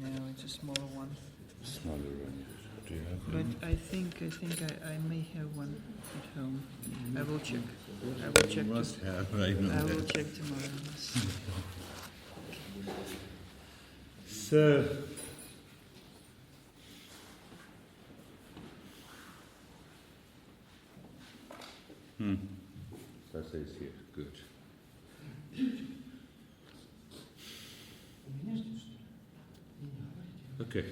No, it's a smaller one. Smaller one. Do you have But one? I think I may have one at home. I will check. I will check. You must have. I know I will that. check tomorrow. Yes. So, Sasa is here. Good. Okay.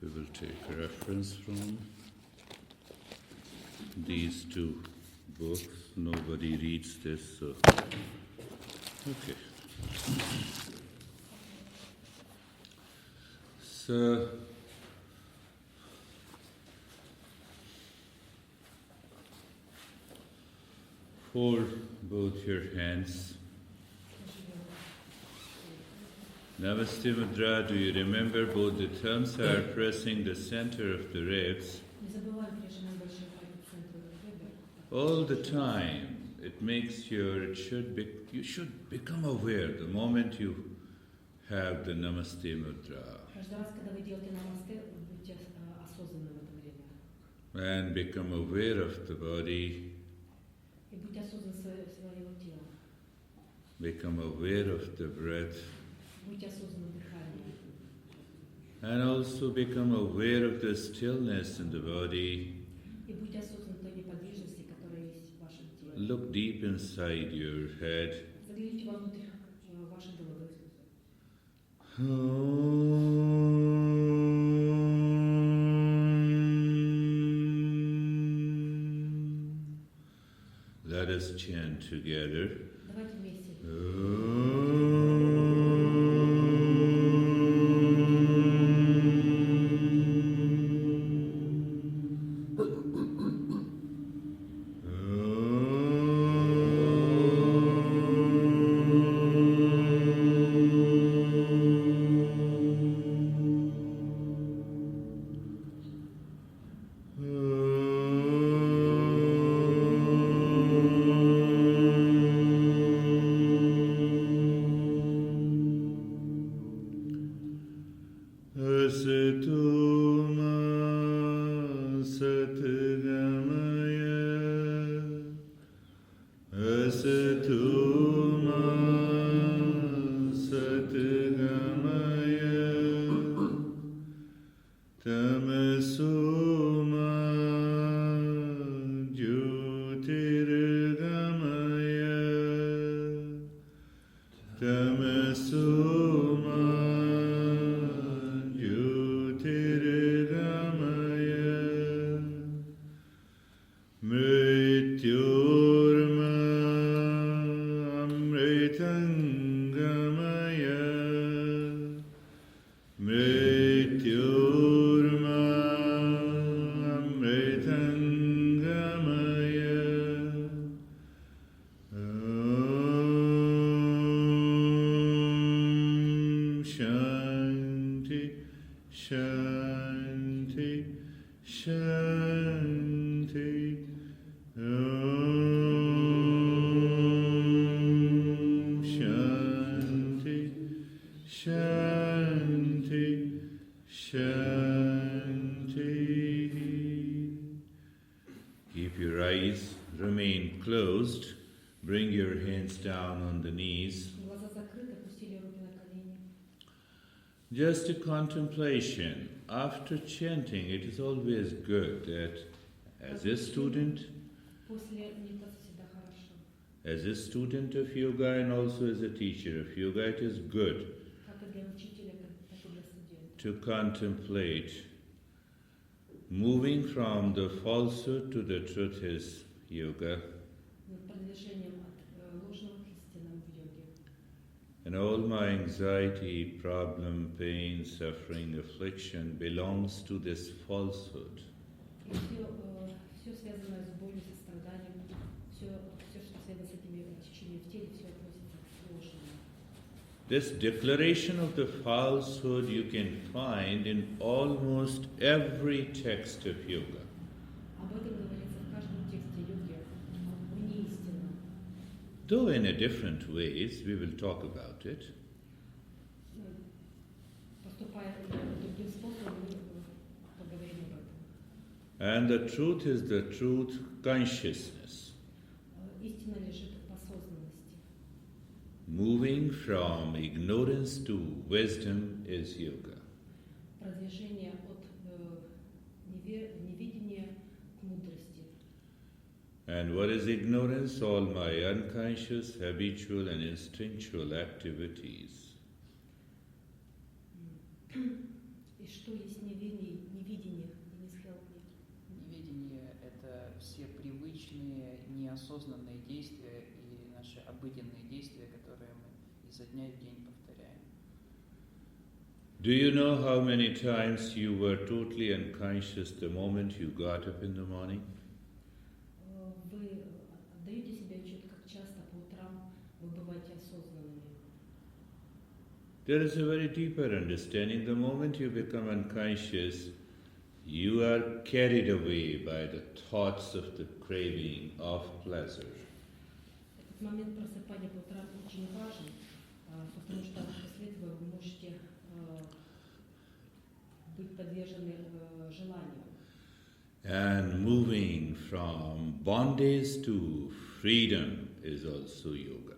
We will take reference from these two books. Nobody reads this, so okay. So hold both your hands. Namaste Mudra, do you remember both the thumbs are pressing the center of the ribs? All the time. It makes you should become aware the moment you have the Namaste Mudra. And become aware of the body. Become aware of the breath. And also become aware of the stillness in the body. Look deep inside your head. Let us chant together. Just a contemplation. After chanting, it is always good that as a student of yoga and also as a teacher of yoga, it is good to contemplate. Moving from the falsehood to the truth is yoga. And all my anxiety, problem, pain, suffering, affliction belongs to this falsehood. This declaration of the falsehood you can find in almost every text of yoga. Though in a different ways, we will talk about it. поступая другим способом, мы поговорим об этом. And the truth is the truth consciousness. Истина лежит в осознанности. Moving from ignorance to wisdom is yoga. Продвижение от неведения к мудрости. And what is ignorance? All my unconscious, habitual and instinctual activities. И что есть неведение? Денис, help me. Неведение – это все привычные, неосознанные действия и наши обыденные действия, которые мы изо дня в день повторяем. Do you know how many times you were totally unconscious the moment you got up in the morning? Вы отдаете себе отчет, как часто по утрам вы бываете осознанными? There is a very deeper understanding. The moment you become unconscious, you are carried away by the thoughts of the craving of pleasure. Этот момент просыпания по утрам очень важен, потому что после этого вы можете быть подвержены желанию. And moving from bondage to freedom is also yoga.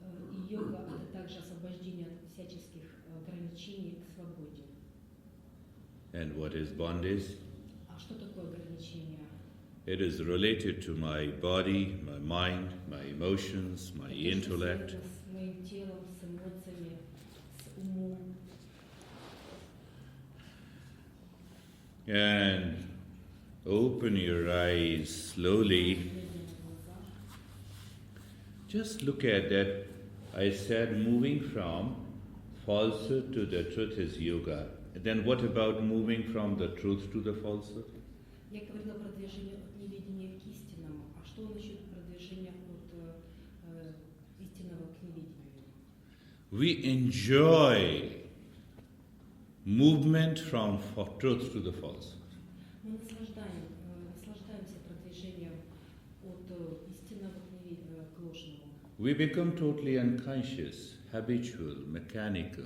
И йога – это также освобождение от всяческих ограничений к свободе. And what is bondage? А что такое ограничение? It is related to my body, my mind, my emotions, my intellect. Это связано с моим телом, с эмоциями, с умом. And open your eyes slowly. Just look at that. I said moving from falsehood to the truth is yoga. Then what about moving from the truth to the falsehood? Я говорила про движение от неведения к истинному. А что насчет продвижения от истинного к неведению? We enjoy movement from truth to the falsehood. Мы наслаждаемся продвижением от истинного к ложному. We become totally unconscious, habitual, mechanical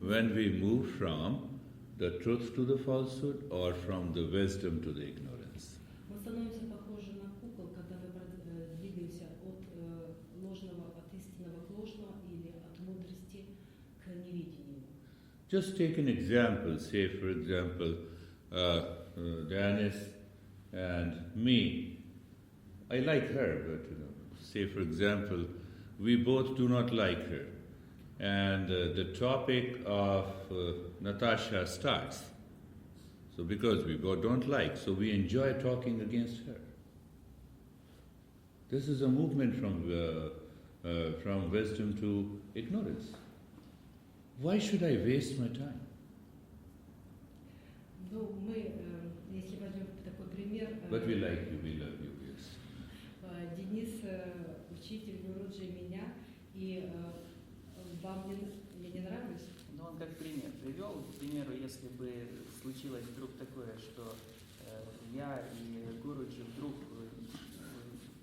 when we move from the truth to the falsehood or from the wisdom to the ignorance. Мы становимся похожи на кукол, когда мы двигаемся от ложного, от истинного к ложному или от мудрости к неведению. Just take an example, say for example, Janice and me. I like her, but say for example, we both do not like her. And the topic of Natasha starts. So because we both don't like, so we enjoy talking against her. This is a movement from wisdom to ignorance. Why should I waste my time? Ну, мы, если возьмем такой пример, But we like you, we love you, yes. Денис, учитель, гуруджи меня, и вам я не нравлюсь? Но он как пример привел. К примеру, если бы случилось вдруг такое, что я и Гуруджи вдруг,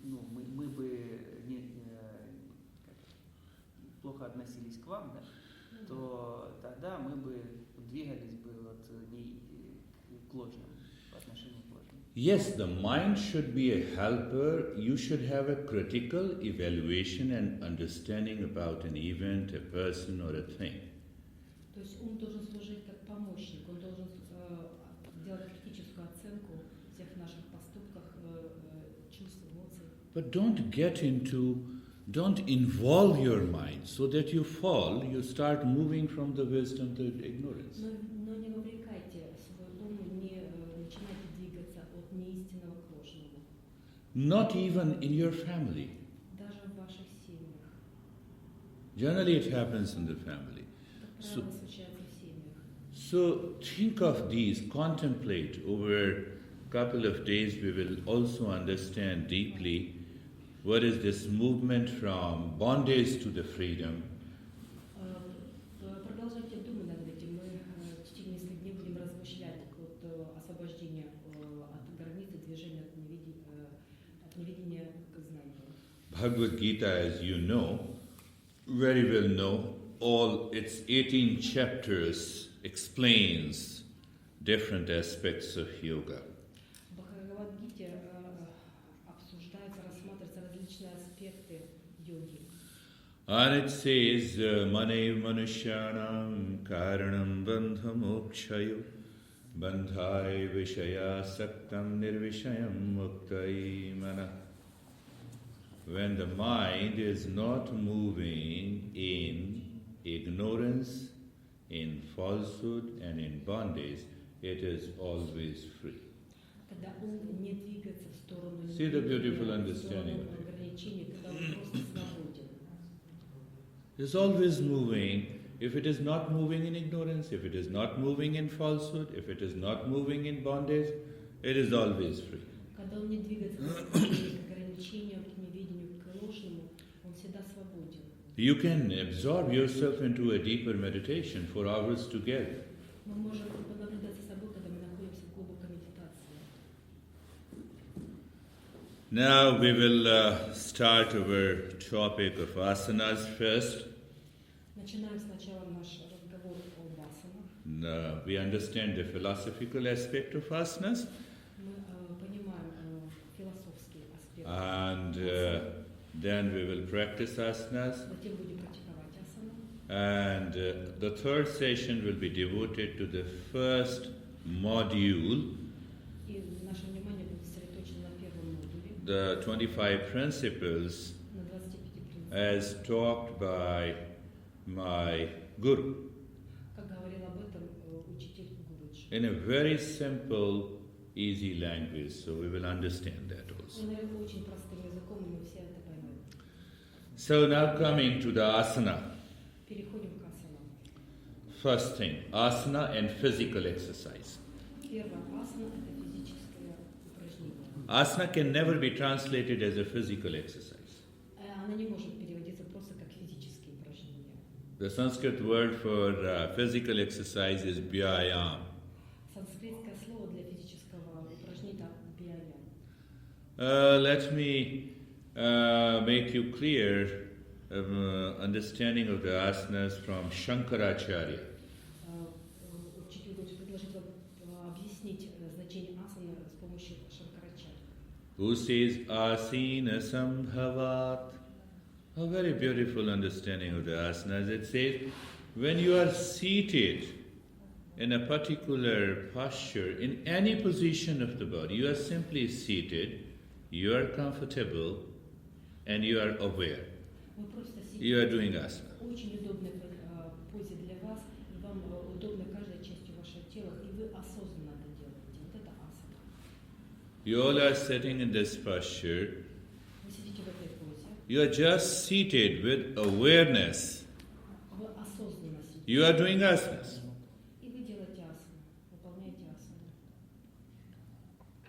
мы бы плохо относились к вам, да, то тогда мы бы двигались бы к ложному, по отношению к ложному. Yes, the mind should be a helper. You should have a critical evaluation and understanding about an event, a person or a thing. То есть ум должен служить как помощник, он должен делать критическую оценку всех наших поступках, чувств, эмоций. But don't involve your mind so that you fall, you start moving from the wisdom to ignorance. Но не вовлекайте свой ум, не начинайте двигаться от неистинного к ложному. Not even in your family. Даже в ваших семьях. Generally it happens in the family. Как правило, случается в семьях. So think of these, contemplate. Over a couple of days we will also understand deeply what is this movement from bondage to the freedom. Продолжайте думать над этим. Мы в течение нескольких дней будем размышлять от освобождения от границы движения от неведения к знанию. Bhagavad Gita, as you know, very well know, all its 18 chapters explains different aspects of yoga. В Бхагавад-гите обсуждаются, рассматриваются различные аспекты йоги. And it says, Mane Manushyanam Karanam Bandhamokshayo Bandhai Vishaya Saktam Nirvishayam Muktai Mana. When the mind is not moving in ignorance, in falsehood, and in bondage, it is always free. Когда ум не двигается в сторону See the beautiful неведения, в understanding сторону of it. ограничений, когда он просто свободен. It's always moving. If it is not moving in ignorance, if it is not moving in falsehood, if it is not moving in bondage, it is always free. Когда он не двигается к ограничению, к неведению, к ложному, он всегда свободен. You can absorb yourself into a deeper meditation for hours together. Мы можем понаблюдать за собой, когда мы находимся в глубокой медитации. Now we will start our topic of asanas first. Начинаем сначала наш разговор об асанах. We understand the philosophical aspect of asanas, Мы понимаем философский аспект. and then we will practice asanas. Затем будем практиковать асану. And the third session will be devoted to the first module, И наше внимание будет сосредоточено на первом модуле, the 25 principles на 25 принципах. as talked by my guru, Как говорил об этом учитель Гурудж. in a very simple, easy language, so we will understand that also. И, наверное, очень простым языком, и мы все это поймем. So now coming to the asana. Переходим к асанам. First thing, asana and physical exercise. Первая асана – это физическое упражнение. Asana can never be translated as a physical exercise. Она не может переводиться просто как физические упражнения. The Sanskrit word for physical exercise is vyayam. Санскритское слово для физического упражнения – бьяям. Let me make you clear understanding of the asanas from Shankaracharya. Учитель хочет предложить вам объяснить значение асаны с помощью Шанкарачарьи. Who says asina sambhavat? A very beautiful understanding of the asanas. It says, when you are seated in a particular posture, in any position of the body, you are simply seated, you are comfortable, and you are aware. Вы просто You are сидите doing asana. в очень удобной позе для вас, и вам удобно каждой частью вашего тела, и вы осознанно это делаете. Вот это асана. You all are sitting in this posture. Вы сидите в этой позе, You are just seated with awareness. вы осознанно сидите, You are doing asanas. и вы делаете асану, выполняете асану.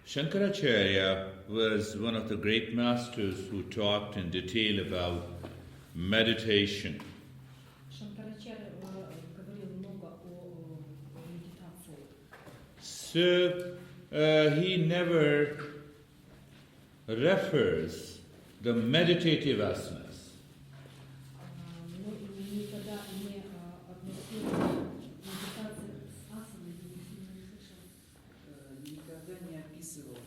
Shankaracharya was one of the great masters who talked in detail about meditation. Шанкарачарья говорил много о медитации. So he never refers the meditative asanas. Но никогда не относил медитации с асаной, Никогда не описывал,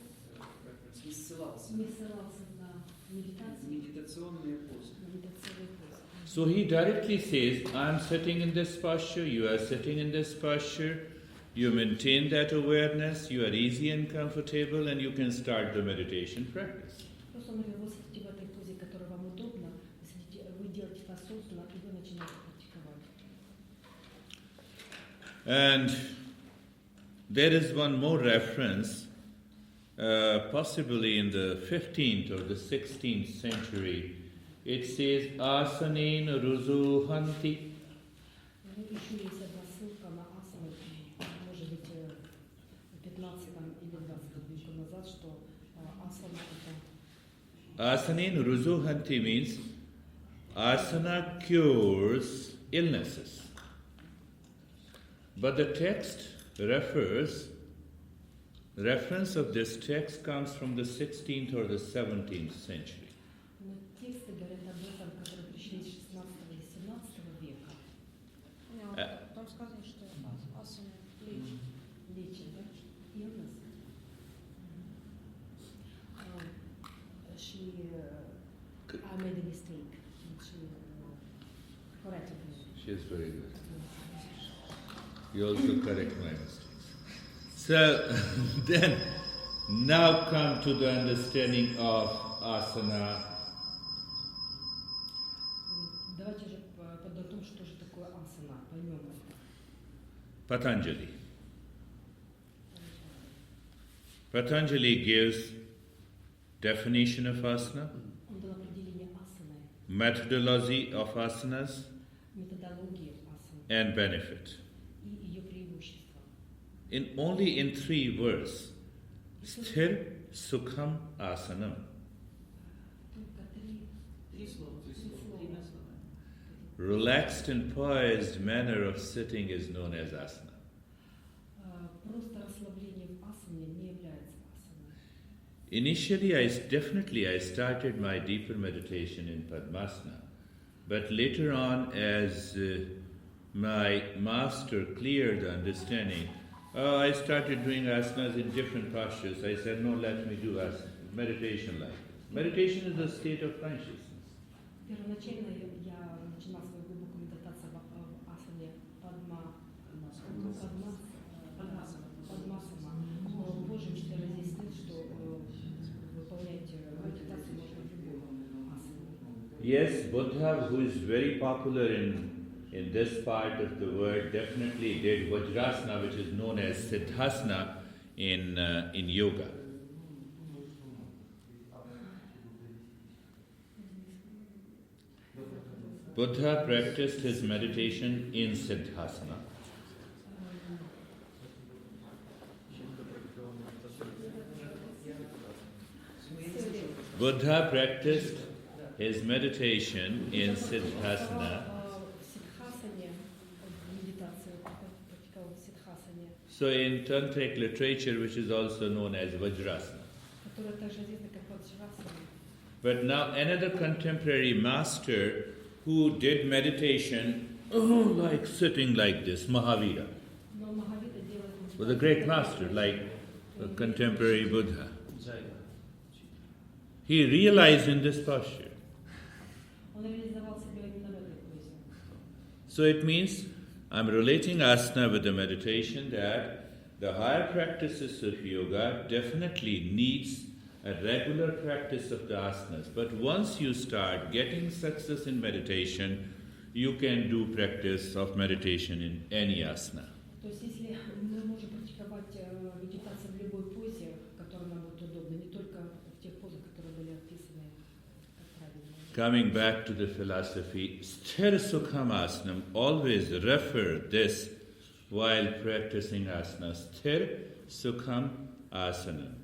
не ссылался не ссылался на медитацию, медитационные позы. на медитационный поз. So he directly says, I am sitting in this posture, you are sitting in this posture, you maintain that awareness, you are easy and comfortable, and you can start the meditation practice. Просто он говорит, вы сидите в этой позе, которая вам удобна, вы делаете это осознанно, и вы начинаете практиковать. And there is one more reference, possibly in the 15th or the 16th century. It says, Asanin ruzuhanti. Ну, еще есть одна ссылка на асану, может быть, 15 или 20 века назад, что асана это Asanin ruzuhanti means asana cures illnesses. But the text reference of this text comes from the 16th or the 17th century. но тексты говорят об этом, которые пришли из 16 и 17 века. сказано, что асана лечит, да? Illness. I made a mistake. She corrected me. She is very good. You also correct my mistakes. So then, now come to the understanding of asana. Давайте же подумаем, что же такое асана, поймем это. Patanjali. Patanjali gives definition of asana, Он дал определение асаны, methodology of asanas, методологии асаны and benefit. и ее преимущества. Only in 3 words. Sthir Sukham Asanam. Только три слова. Relaxed and poised manner of sitting is known as asana. Просто расслабление в асане не является асаной. Initially, I started my deeper meditation in Padmasana, but later on, as my master cleared the understanding, I started doing asanas in different postures. I said, no, let me do meditation like this. Meditation is a state of consciousness. Первоначально я начала свою глубокую медитацию в асане Падмасана. Но позже учитель разъяснил, что выполнять медитацию можно в любом асане. Yes, Buddha, who is very popular in this part of the world, definitely did Vajrasana, which is known as Siddhasana in yoga. Buddha practiced his meditation in Siddhasana. Buddha practiced his meditation in Siddhasana. So in tantric literature, which is also known as Vajrasana. But now another contemporary master who did meditation like sitting like this, Mahavira, was a great master like a contemporary Buddha. He realized in this posture. So it means I'm relating asana with the meditation that the higher practices of yoga definitely needs a regular practice of the asanas. But once you start getting success in meditation, you can do practice of meditation in any asana. То есть, если мы можем практиковать медитацию в любой позе, которая нам будет удобна, не только в тех позах, которые были описаны как правильно. Coming back to the philosophy, Sthira Sukham Asanam, always refer this while practicing asana. Sthira Sukham Asanam.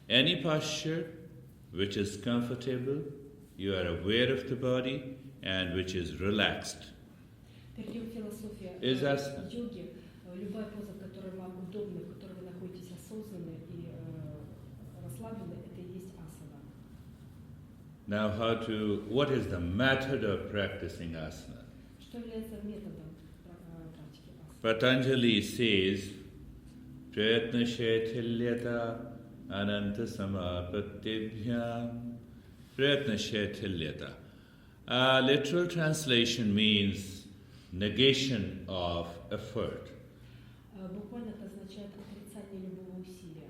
Any posture which is comfortable, you are aware of the body, and which is relaxed. Перейдем к философии йоги. Любая поза, в которой вам удобна, в которой вы находитесь осознанно и расслаблены, это и есть асана. Now, what is the method of practicing asana? Что является методом практики асаны? Patanjali says, Prayatna Shaithilyata Ananta Samapatibhyam. Prayatna Shaithilyata. Literal translation means negation of effort. Буквально это означает отрицание любого усилия.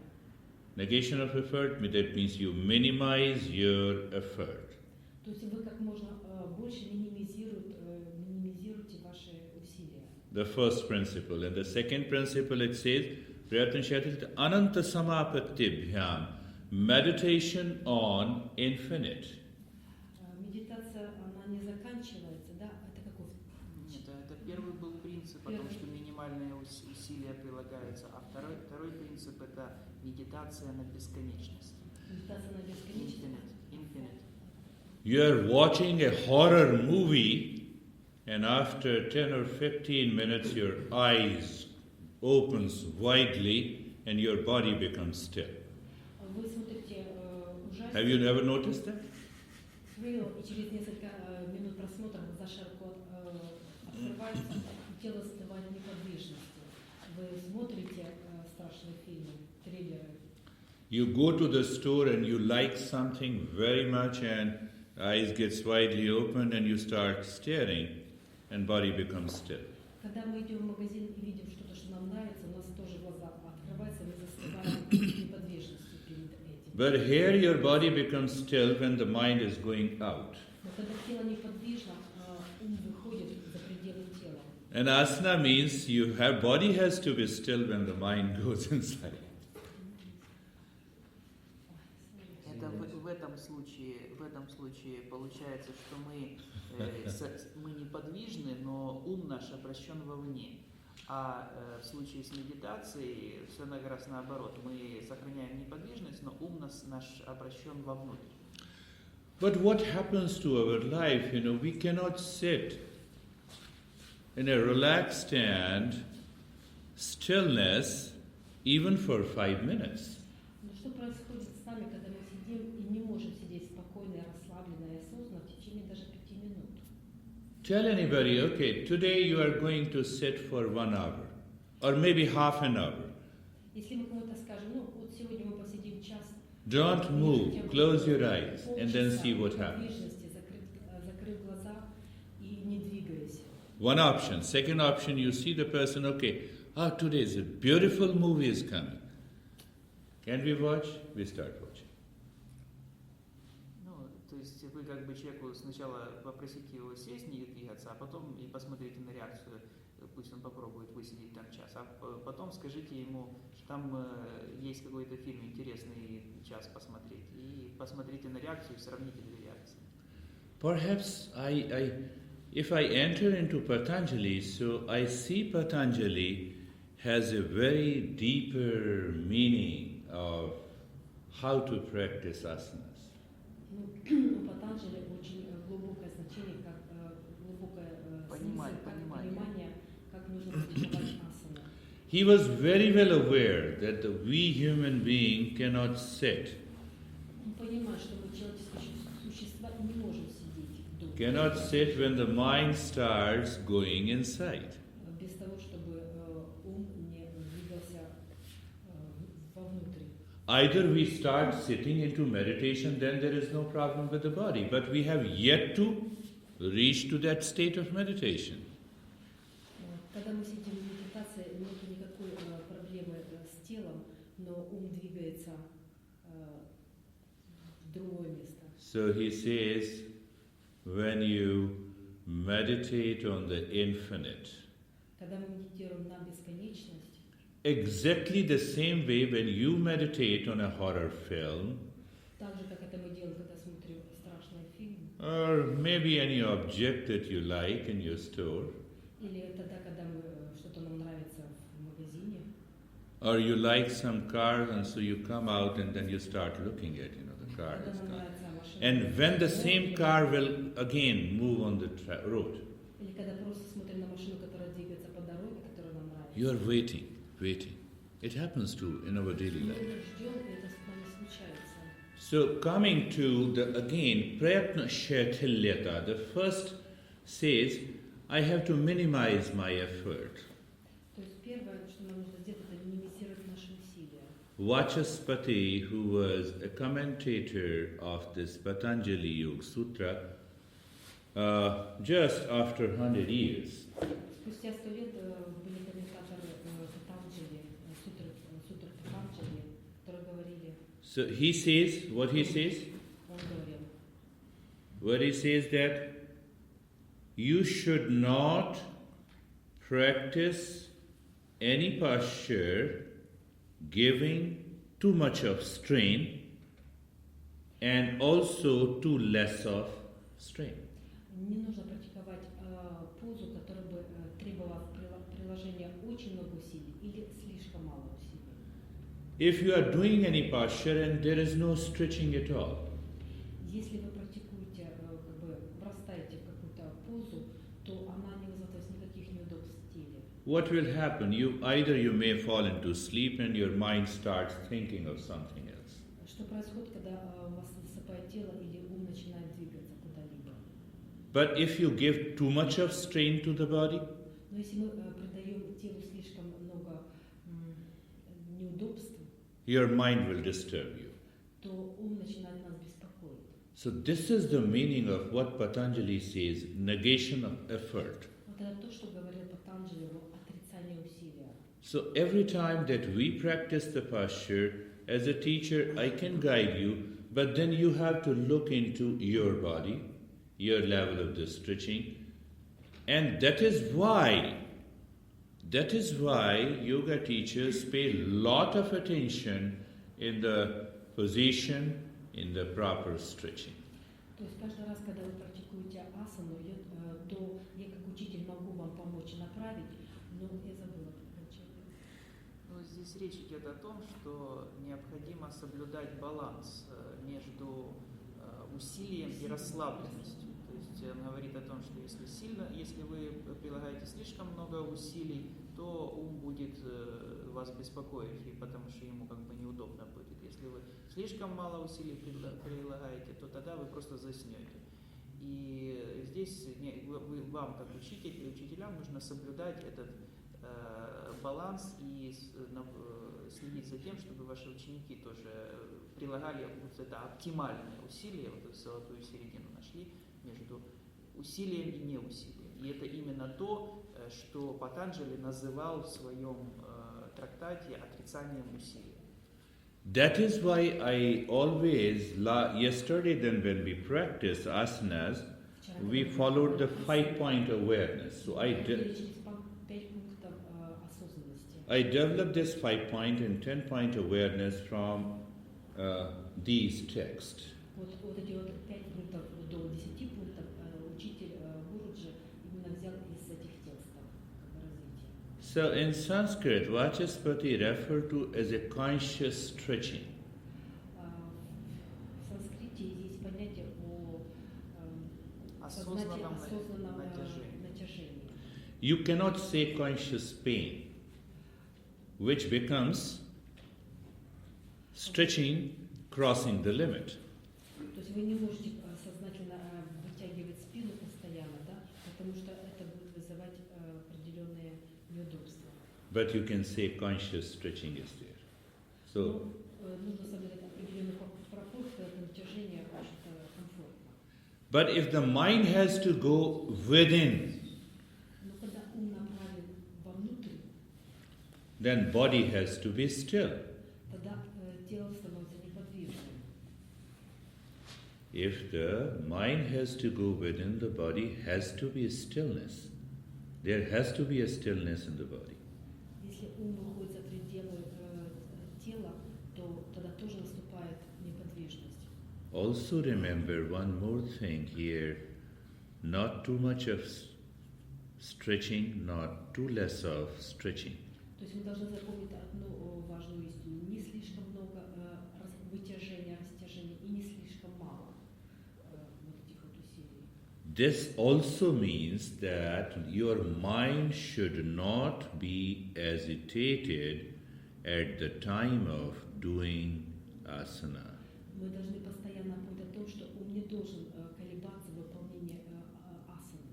Negation of effort, that means you minimize your effort. То есть вы как можно больше минимизируете ваши усилия. The first principle. And the second principle, it says, Prayatna Shaithilyata Ananta Samapatibhyam. Meditation on infinite. Медитация, она не заканчивается, да? Это какой? Нет, это первый был принцип, о том, что минимальные усилия прилагаются, а второй принцип – это медитация на бесконечность. Медитация на бесконечность. Infinite. You are watching a horror movie, and after 10 or 15 minutes, your eyes opens widely, and your body becomes still. Вы смотрите ужастик. Have you ever noticed that? И через несколько минут просмотра глаза широко открываются, и тело застывает в неподвижности. Вы смотрите страшные фильмы, триллеры. You go to the store and you like something very much and eyes gets widely opened and you start staring and body becomes still. Когда мы идем в магазин и видим что-то, что нам нравится, у нас тоже глаза открываются, мы застываем в неподвижности перед этим. But here your body becomes still when the mind is going out. Но когда тело неподвижно, ум выходит за пределы тела. And asana means body has to be still when the mind goes inside. Это в этом случае получается, что мы неподвижны, но ум наш обращен вовне. А в случае с медитацией все как раз наоборот. Мы сохраняем неподвижность, но ум наш обращен вовнутрь. But what happens to our life? We cannot sit in a relaxed stand, stillness, even for 5 minutes. Но что происходит с нами, когда мы сидим и не можем сидеть спокойно, расслабленно и осознанно в течение даже 5 минут? Tell anybody, okay, today you are going to sit for 1 hour, or maybe half an hour. Если мы кому-то скажем, вот сегодня мы посидим час. Don't move, close your eyes, and then see what happens. Закрыв глаза и не двигаясь. One option. Second option, you see the person, okay, today is a beautiful movie is coming. Can we watch? We start watching. То есть вы как бы человеку сначала попросите его сесть, не двигаться, а потом и посмотрите на реакцию, пусть он попробует высидеть там час, а потом скажите ему, что там есть какой-то фильм интересный, час посмотреть, и посмотрите на реакцию, сравните две реакции. Perhaps if I enter into Patanjali, so I see Patanjali has a very deeper meaning of how to practice asanas. У Патанджали очень глубокое значение, как глубокое понимание, как нужно практиковать асану. He was very well aware that we human being cannot sit, Он понимает, что мы человеческие существа не можем сидеть долго. cannot sit when the mind starts going inside. Без того, чтобы ум не двигался вовнутрь. Either we start sitting into meditation, then there is no problem with the body, but we have yet to reach to that state of meditation. Когда мы сидим в медитации, нет никакой проблемы с телом, но ум двигается в другое место. So he says, when you meditate on the infinite, Когда мы медитируем на бесконечность, exactly the same way when you meditate on a horror film, так же, как это мы делаем, когда смотрим страшный фильм, or maybe any object that you like in your store, или тогда, когда что-то нам нравится в магазине, or you like some car and so you come out and then you start looking at, the car когда is нам gone. нравится машина, And when the same car will again move on the road, или когда просто смотрим на машину, которая двигается по дороге, которая нам нравится, you are waiting. It happens too in our daily мы life. ждем, и это с нами случается. So coming to Practitioner, the first says, I have to minimize my effort. То есть первое, что нам нужно сделать, это минимизировать наши усилия. Vachaspati, who was a commentator of this Patanjali Yoga Sutra, just after 100 years, Спустя 100 лет были комментаторы Патанджали, сутры Патанджали, которые говорили, so he says, what he says? он говорил, Where he says that you should not practice any posture giving too much of strain and also too less of strain. не нужно практиковать позу, которая бы требовала приложения очень много усилий или слишком мало усилий. If you are doing any posture and there is no stretching at all, Если вы практикуете, врастаете в какую-то позу, то она не вызывает никаких неудобств в теле. what will happen? Either you may fall into sleep and your mind starts thinking of something else. Что происходит, когда у вас засыпает тело или ум начинает двигаться куда-либо? But if you give too much of strain to the body, Но если мы придаем телу слишком много неудобств, your mind will disturb you. то ум начинает нас беспокоить. So this is the meaning of what Patanjali says, negation of effort. Вот это то, что говорил Патанджали, отрицание усилия. So every time that we practice the posture, as a teacher, I can guide you, but then you have to look into your body, your level of the stretching, and that is why yoga teachers pay a lot of attention in the position, in the proper stretching. То есть каждый раз, когда вы практикуете асану, то я как учитель могу вам помочь направить, но я забыла окончание. Ну, здесь речь идет о том, что необходимо соблюдать баланс между усилием и расслабленностью. То есть он говорит о том, что если вы прилагаете слишком много усилий, то ум будет вас беспокоить, и потому что ему как бы неудобно будет. Если вы слишком мало усилий прилагаете, то тогда вы просто заснете. И здесь вам, как учителям, нужно соблюдать этот баланс и следить за тем, чтобы ваши ученики тоже прилагали вот это оптимальное усилие, вот эту золотую середину нашли между усилием и неусилием. И это именно то, что Патанджали называл в своем трактате отрицанием усилия. That is why I always, yesterday then when we practiced asanas, we followed the 5-point awareness. So I developed this 5-point and 10-point awareness from these texts. Вот эти вот 5 пунктов до 10 пунктов учитель Гуруджи именно взял из этих текстов развития. So in Sanskrit, Vachaspati referred to as a conscious stretching. В санскрите есть понятие о Осознанном натяжении. You cannot say conscious pain, which becomes stretching crossing the limit. То есть вы не можете сознательно вытягивать спину постоянно, да, потому что это будет вызывать определенные неудобства. But you can say conscious stretching is there. So, Нужно соблюдать определенную пропорцию, это натяжение очень комфортно. but if the mind has to go within, Но когда ум направлен вовнутрь, then body has to be still. тогда тело становится неподвижным. If the mind has to go within, the body has to be stillness. There has to be a stillness in the body. Если ум выходит за пределы тела, то тогда тоже наступает неподвижность. Also remember one more thing here, not too much of stretching, not too less of stretching. То есть мы должны запомнить одну важную истину. Не слишком много вытяжения, растяжения и не слишком мало вот этих вот усилий. This also means that your mind should not be agitated at the time of doing asana. Мы должны постоянно помнить о том, что ум не должен колебаться в выполнении асаны.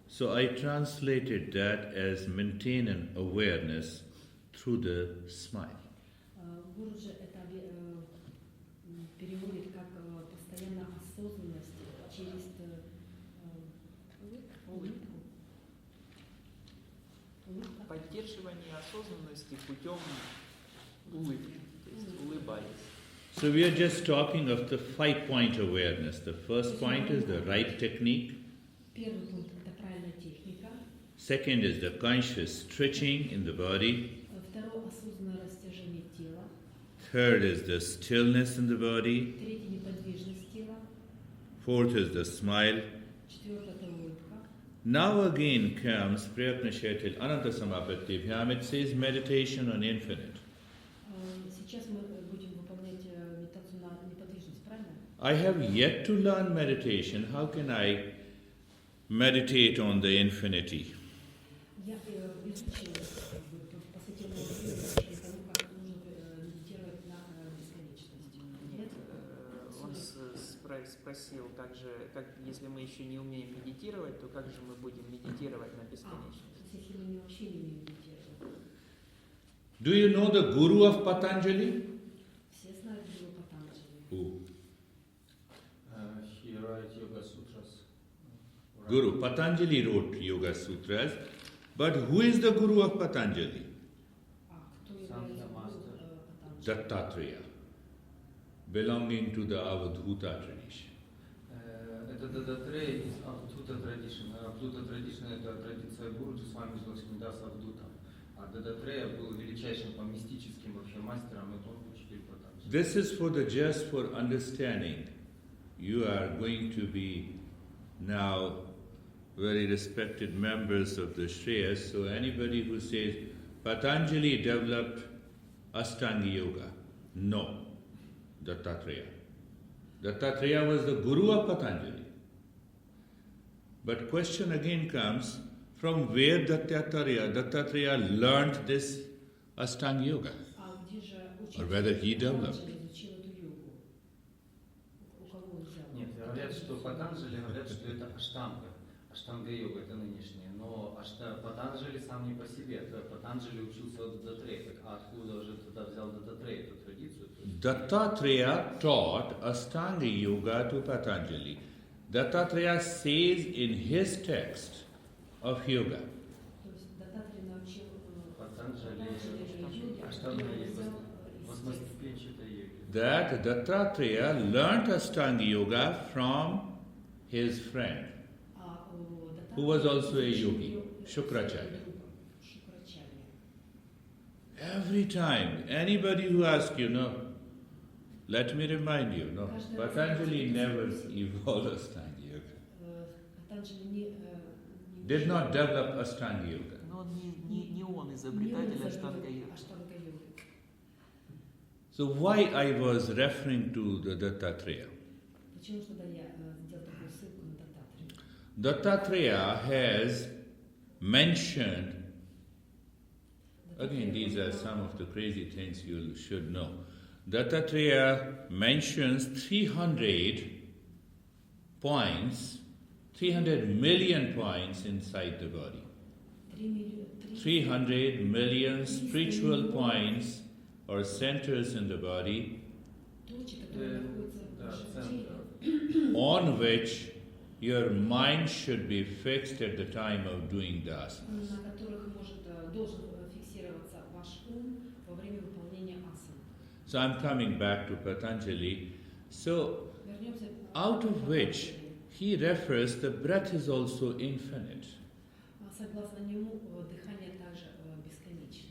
So I translated that as maintain an awareness through the smile. Гуруджи это переводит как постоянно осознанность через улыбку. Поддерживание осознанности путем улыбки, то есть улыбаясь. So we are just talking of the 5-point awareness. The first point is the right technique. Первый пункт это правильная техника. Second is the conscious stretching in the body. Второе осознанное растяжение тела. Third is the stillness in the body. Третье неподвижность тела. Fourth is the smile. Четвертое это улыбка. Now again comes Practitioner till Ananta Samapatti. It says meditation on infinite. Сейчас мы будем выполнять медитацию на неподвижность, правильно? I have yet to learn meditation. How can I meditate on the infinity? Я изучила, посвятила время тому, как нужно медитировать на бесконечность. Нет, он спросил, если мы еще не умеем медитировать, то как же мы будем медитировать на бесконечность? если мы вообще не умеем медитировать. Do you know the guru of Patanjali? Все знают Гуру Патанджали. Who? He wrote Yoga Sutras. Guru. Patanjali wrote Yoga Sutras. But who is the guru of Patanjali? Кто является Гуру Патанджали? Dattatreya, belonging to the Avadhuta tradition. Это Дататрея из Авдута Tradition. Авдута Tradition — это традиция гуру Свами Лакшмидаса Авдута. А Дататрея был величайшим по мистическим вообще мастером, и он учитель Патанджали. This is for the just for understanding. You are going to be now very respected members of the Shreyas. So anybody who says Patanjali developed Ashtanga Yoga, no, Dattatreya. Dattatreya was the guru of Patanjali. But question again comes, from where Dattatreya learned this Ashtanga Yoga? А где же Or whether he developed. Патанджали изучил эту йогу? У кого он взял? Нет, говорят, что Патанджали говорят, что это аштанга. Аштанга-йога — это нынешнее. Но Патанджали сам не по себе. Патанджали учился от Дататрея. А откуда же тогда взял Дататрея эту традицию? Dattatreya taught Ashtanga Yoga to Patanjali. Dattatreya says in his text of yoga, То есть Дататрея научил Патанджали йоге, аштанга которую он йога взял восьмиступенчатой йоги. that Dattatreya learnt Ashtanga Yoga from his friend, who was also a yogi, Shukracharya. Every time, anybody who asks you, no, let me remind you, no, Patanjali never evolved Ashtanga Yoga. Did not develop Ashtanga Yoga. Но он не он изобретатель аштанга-йоги. So why I was referring to the Dattatreya? Почему же тогда я сделал такую ссылку на Дататрею? Dattatreya has mentioned, again these are some of the crazy things you should know. Dattatreya mentions 300 points, 300 million points inside the body. 300 million spiritual points or centers in the body Точки, которые находятся в нашем теле, on which your mind should be fixed at the time of doing the asana. на которых должен фиксироваться ваш ум во время выполнения асаны. So I'm coming back to Patanjali. So Вернемся out of which he refers the breath is also infinite. Согласно нему, дыхание также бесконечно.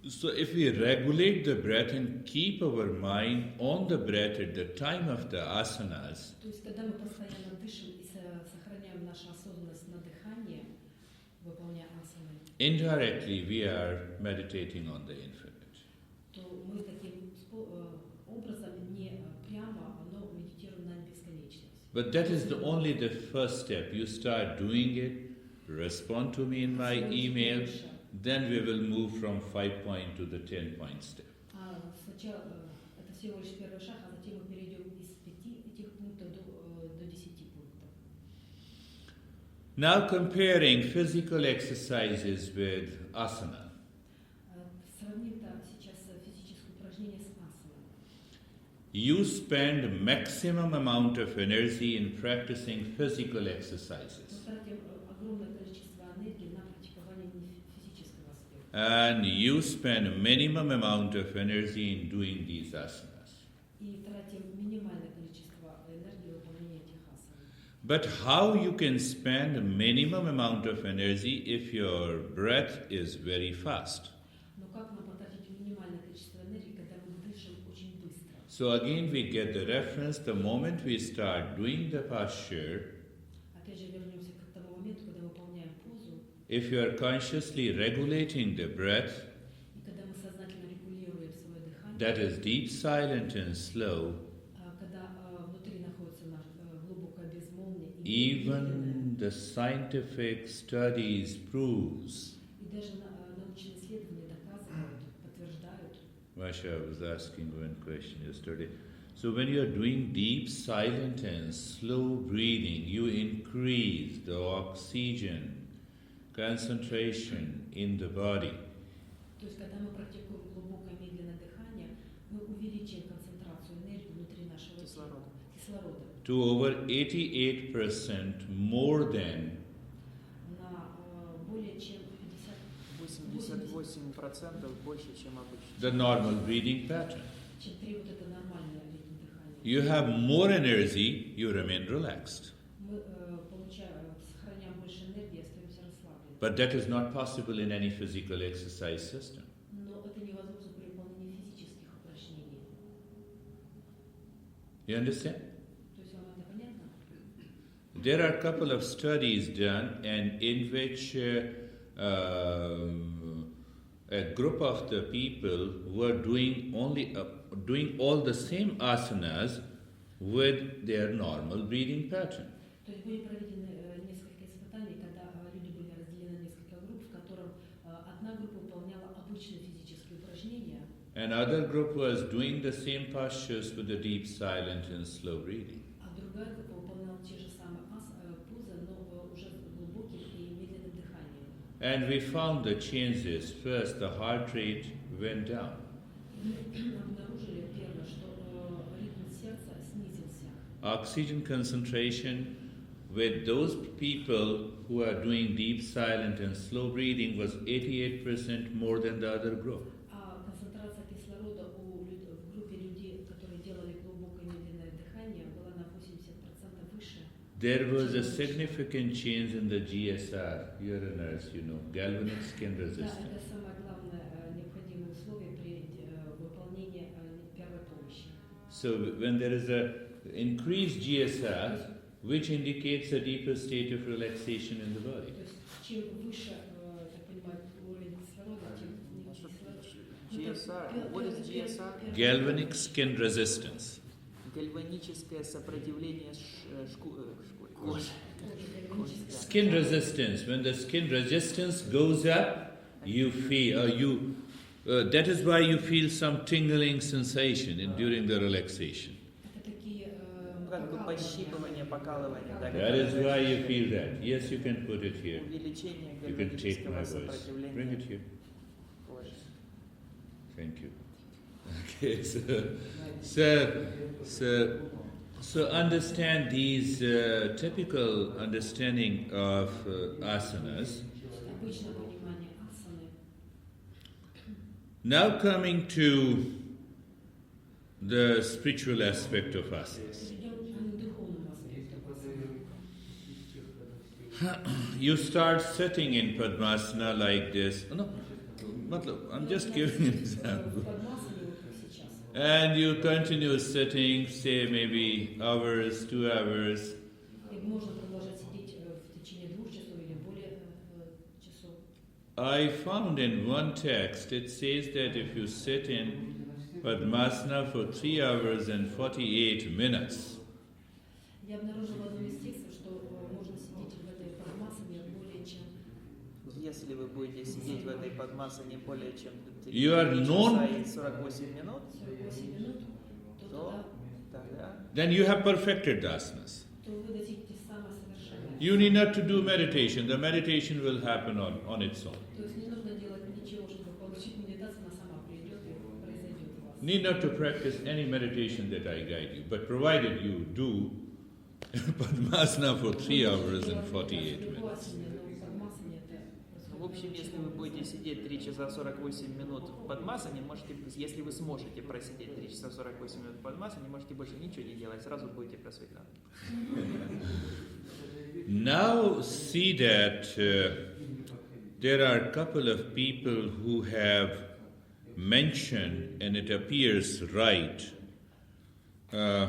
So if we regulate the breath and keep our mind on the breath at the time of the asanas, То есть, когда мы постоянно дышим и сохраняем нашу осознанность на дыхании, выполняя асаны, indirectly we are meditating on the infinite. то мы таким образом не прямо, но медитируем на бесконечность. But that is only the first step. You start doing it, respond to me in my email, then we will move from 5-point to the 10-point step. Сначала это всего лишь первый шаг, а затем мы перейдем из 5 этих пунктов до 10 пунктов. Now comparing physical exercises with asana. Сравним сейчас физическое упражнение с асаной. You spend maximum amount of energy in practicing physical exercises. Мы тратим огромное количество энергии на практикование физического аспекта. And you spend minimum amount of energy in doing these asanas. И тратим минимальное количество энергии в выполнении этих асан. But how you can spend a minimum amount of energy if your breath is very fast? Но как нам потратить минимальное количество энергии, когда мы дышим очень быстро? So again we get the reference the moment we start doing the posture. Опять же вернемся к тому моменту, когда мы выполняем позу, If you are consciously regulating the breath, и когда мы сознательно регулируем свое дыхание, that is deep, silent and slow, когда внутри находится глубокое безмолвие и медленное, even the scientific studies proves. и даже научные исследования доказывают, подтверждают. Masha was asking one question yesterday. So when you are doing deep, silent and slow breathing, you increase the oxygen concentration in the body То есть, когда мы практикуем глубокое медленное дыхание, мы увеличиваем концентрацию энергии внутри нашего тела, кислорода, to over 88% more than на более чем 88% больше, чем обычно. the normal breathing pattern. чем требует это нормальное ритм дыхания. You have more energy, you remain relaxed. Мы сохраняем больше энергии, остаемся расслаблены. But that is not possible in any physical exercise system. Но это невозможно при выполнении физических упражнений. You understand? То есть вам это понятно? There are a couple of studies done, and in which a group of the people were doing all the same asanas with their normal breathing pattern. То есть были проведены несколько испытаний, когда люди были разделены на несколько групп, в котором одна группа выполняла обычные физические упражнения, Another group was doing the same postures with the deep, silent, and slow breathing. а другая группа выполняла те же самые позы, но уже с глубоким и медленным дыханием. And we found the changes. First, the heart rate went down. Обнаружили первое, что ритм сердца снизился. Oxygen concentration with those people who are doing deep, silent, and slow breathing was 88% more than the other group. А концентрация кислорода в группе людей, которые делали глубокое медленное дыхание, была на 80% выше. There was a significant change in the GSR, you're a nurse, you know, galvanic skin Да, resistance. это самое главное необходимое условие при выполнении первой помощи. So when there is a increased GSR, which indicates a deeper state of relaxation in the body. То есть чем выше, так понимаю, уровень кислорода, тем GSR, what is GSR? Galvanic skin resistance. Гальваническое сопротивление кожи. Skin resistance. When the skin resistance goes up, you feel that is why you feel some tingling sensation during the relaxation. Это такие Как бы пощипывание, покалывание. That is why you feel that. Yes, you can put it here. Увеличение You can take my гальванического voice. Bring it сопротивления here. кожи. Thank you. Okay, so understand these typical understanding of asanas. обычное понимание асаны. Now coming to the spiritual aspect of asanas. Перейдем к духовному аспекту асаны. You start sitting in Padmasana like this. No, I'm just giving an example. В Падмасане, вот как сейчас. And you continue sitting, say maybe hours, 2 hours. И можно продолжать сидеть в течение 2 часов или более часов. I found in one text, it says that if you sit in Padmasana for 3 hours and 48 minutes, Я обнаружила в одном из текстов, что можно сидеть в этой Падмасане более чем Если вы будете сидеть в этой подмасане более чем 3 You are known- часа и 48 минут, 48 минут, то тогда then you have perfected the asanas. то вы достигнете самосовершенства. You need not to do meditation. The meditation will happen on its own. То есть не нужно делать ничего, чтобы получить медитацию, она сама придет и произойдет у вас. Need not to practice any meditation that I guide you, but provided you do Padmasana for 3 hours and 48 minutes. в общем, если вы будете сидеть 3 часа 48 минут в подмасане, можете, если вы сможете просидеть 3 часа 48 минут в подмасане, можете больше ничего не делать, сразу будете просветлены. Now see that there are a couple of people who have mentioned, and it appears right, То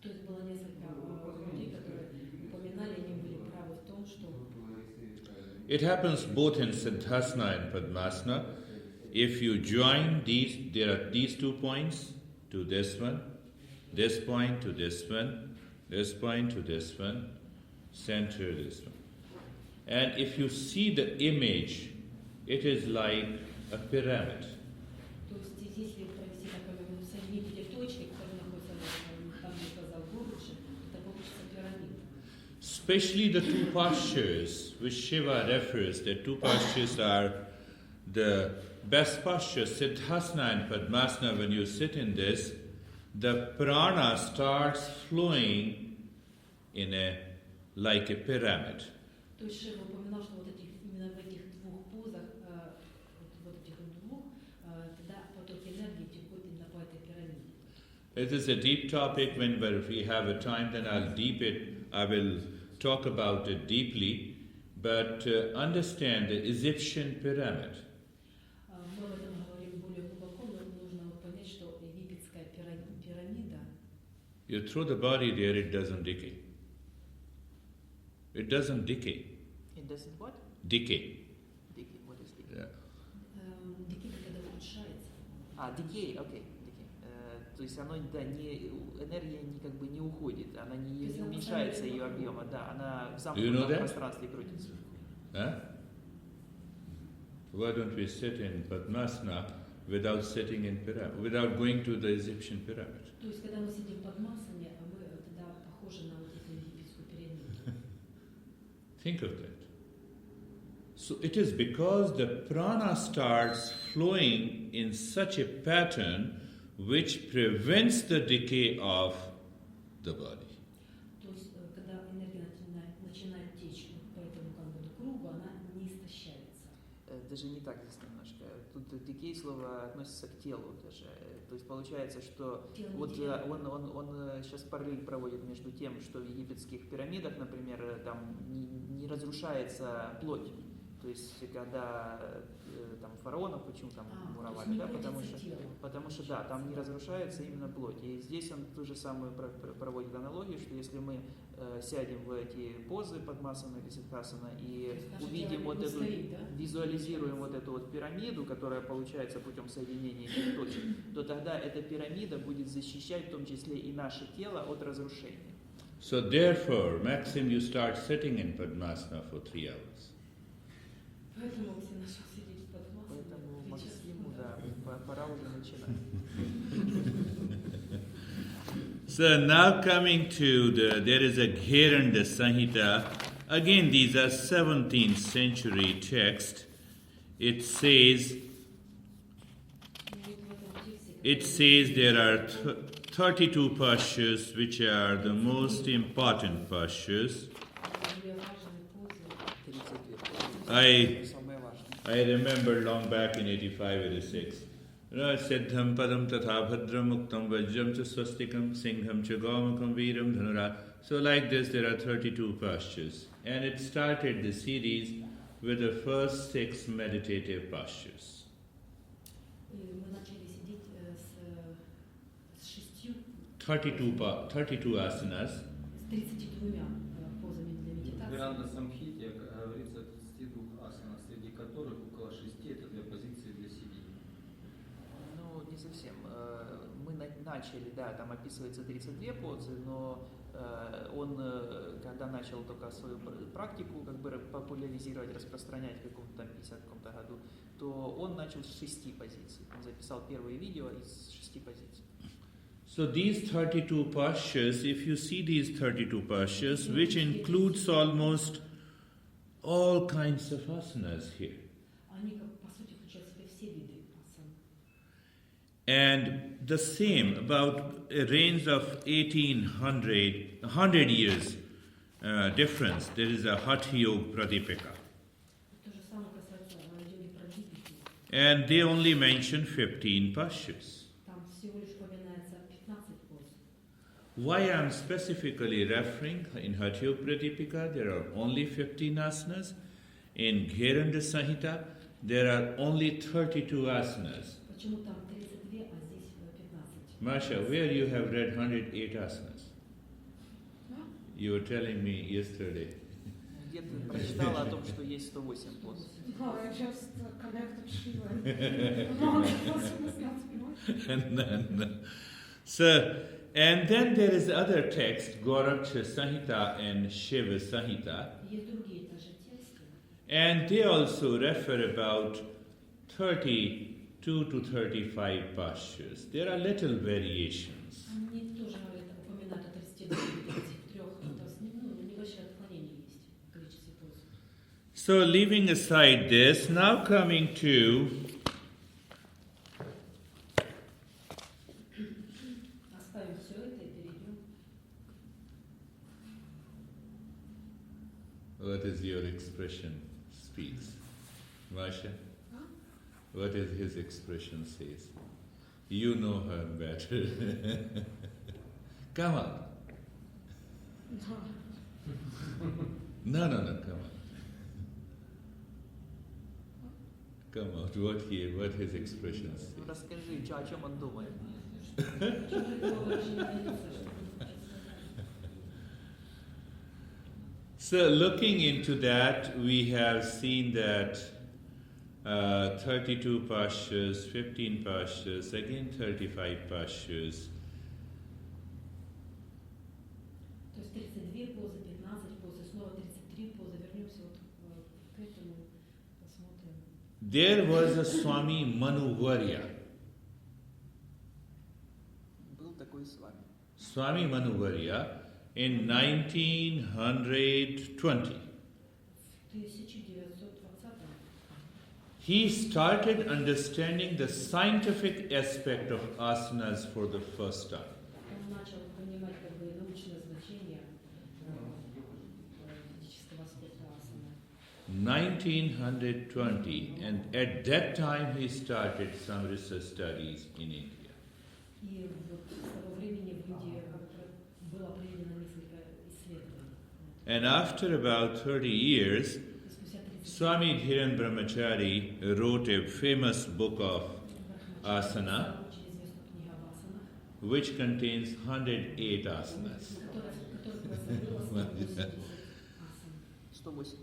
есть было несколько людей, которые упоминали, они были правы в том, что it happens both in Siddhasana and Padmasana. If you join these, there are these 2 points to this one, this point to this one, this point to this one, center this one. And if you see the image, it is like a pyramid. то есть если провести такое, соединить эти точки, которые находятся там, где сказал Гурджи, это получится пирамида. Especially the two postures which Shiva refers, the two postures are the best posture, Siddhasana and Padmasana. When you sit in this, the prana starts flowing like a pyramid. То есть Шива упоминал, что вот этих, именно в этих двух позах, вот этих двух, тогда потоки энергии текут именно по этой пирамиде. It is a deep topic. If we have a time, then I will talk about it deeply. But understand the Egyptian pyramid. Мы об этом говорим более глубоко, но нужно понять, что египетская пирамида. You throw the body there, it doesn't decay. It doesn't decay. It doesn't what? Decay. Decay. What is decay? Yeah. Дикий, когда ухудшается. Decay, окей. То есть оно, да, энергия как бы не уходит, она не уменьшается ее объема, да, она в замкнутом пространстве крутится. Huh? Why don't we sit in Padmasana without sitting in pyramid, without going to the Egyptian pyramid? То есть когда мы сидим под массами, мы тогда похожи на вот эту египетскую пирамиду. Think of that. So it is because the prana starts flowing in such a pattern which prevents the decay of the body. То есть когда энергия начинает течь по этому как бы кругу, она не истощается. Даже не так здесь немножко. Тут decay слово относится к телу даже. То есть получается, что вот он сейчас параллель проводит между тем, что в египетских пирамидах, например, там не разрушается плоть. То есть когда там фараонов, почему там муровали, да, потому что да, там не разрушается именно плоть. И здесь он ту же самую проводит аналогию, что если мы сядем в эти позы Падмасана или Сиддхасана и увидим вот эту, визуализируем вот эту вот пирамиду, которая получается путем соединения этих точек, то тогда эта пирамида будет защищать в том числе и наше тело от разрушения. So therefore, Maxim, you start sitting in Padmasana for 3 hours. Поэтому все начали сидеть под массами. Поэтому Максиму, да, пора уже начинать. So now coming to there is a Gheranda Samhita. Again, these are 17th century text. It says there are 32 postures which are the most important postures. I remember long back in 85, 86. Siddham padam tatha bhadram muktam vajram cha swastikam singham cha gaumakam viram dhanura. So like this there are 32 postures. And it started the series with the first 6 meditative postures. 32 asanas. Гиранда Самхите говорится о 32 асанах, среди которых около 6 это для позиции для сидения. Ну, не совсем. Мы начали, да, там описывается 32 позы, но он, когда начал только свою практику как бы популяризировать, распространять в каком-то там 50-каком-то году, то он начал с 6 позиций. Он записал первые видео из 6 позиций. So these 32 postures, if you see these 32 postures, which includes almost all kinds of asanas here. And the same, about a range of 100 years difference, there is a Hatha Yoga Pradipika. And they only mention 15 postures. Why I am specifically referring, in Hatha Yoga Pradipika there are only 15 asanas. In Gheranda Samhita there are only 32 asanas. Masha, where you have read 108 asanas? You were telling me yesterday. Где-то прочитала о том, что есть 108 поз. I just connected Shiva. No. So, and then there is other text, Goraksha Samhita and Shiva Samhita. And they also refer about 32 to 35 postures. There are little variations. So leaving aside this, now coming to Оставим все это и перейдем. what is your expression speaks. Masha? What is his expression says? You know her better. Come on. No, come on. Come out, what his expression says. Расскажи, о чем он думает. So looking into that, we have seen that 32 pastures, 15 pastures, again 35 pastures. То есть 32 позы, 15 поз, и снова 33 позы. Вернемся вот к этому, посмотрим. There was a Swami Manuvarya. Был такой с вами. Swami Manuvarya in 1920. В 1920 He started understanding the scientific aspect of asanas for the first time. он начал понимать как бы научное значение физического аспекта асаны. 1920, and at that time he started some research studies in India. И вот с того времени в Индии было проведено несколько исследований. And after about 30 years, И спустя 30 Swami Dhiran Brahmachari wrote a famous book of asana, очень известную книгу об асанах, which contains 108 asanas. которая называлась 180 асан. 108.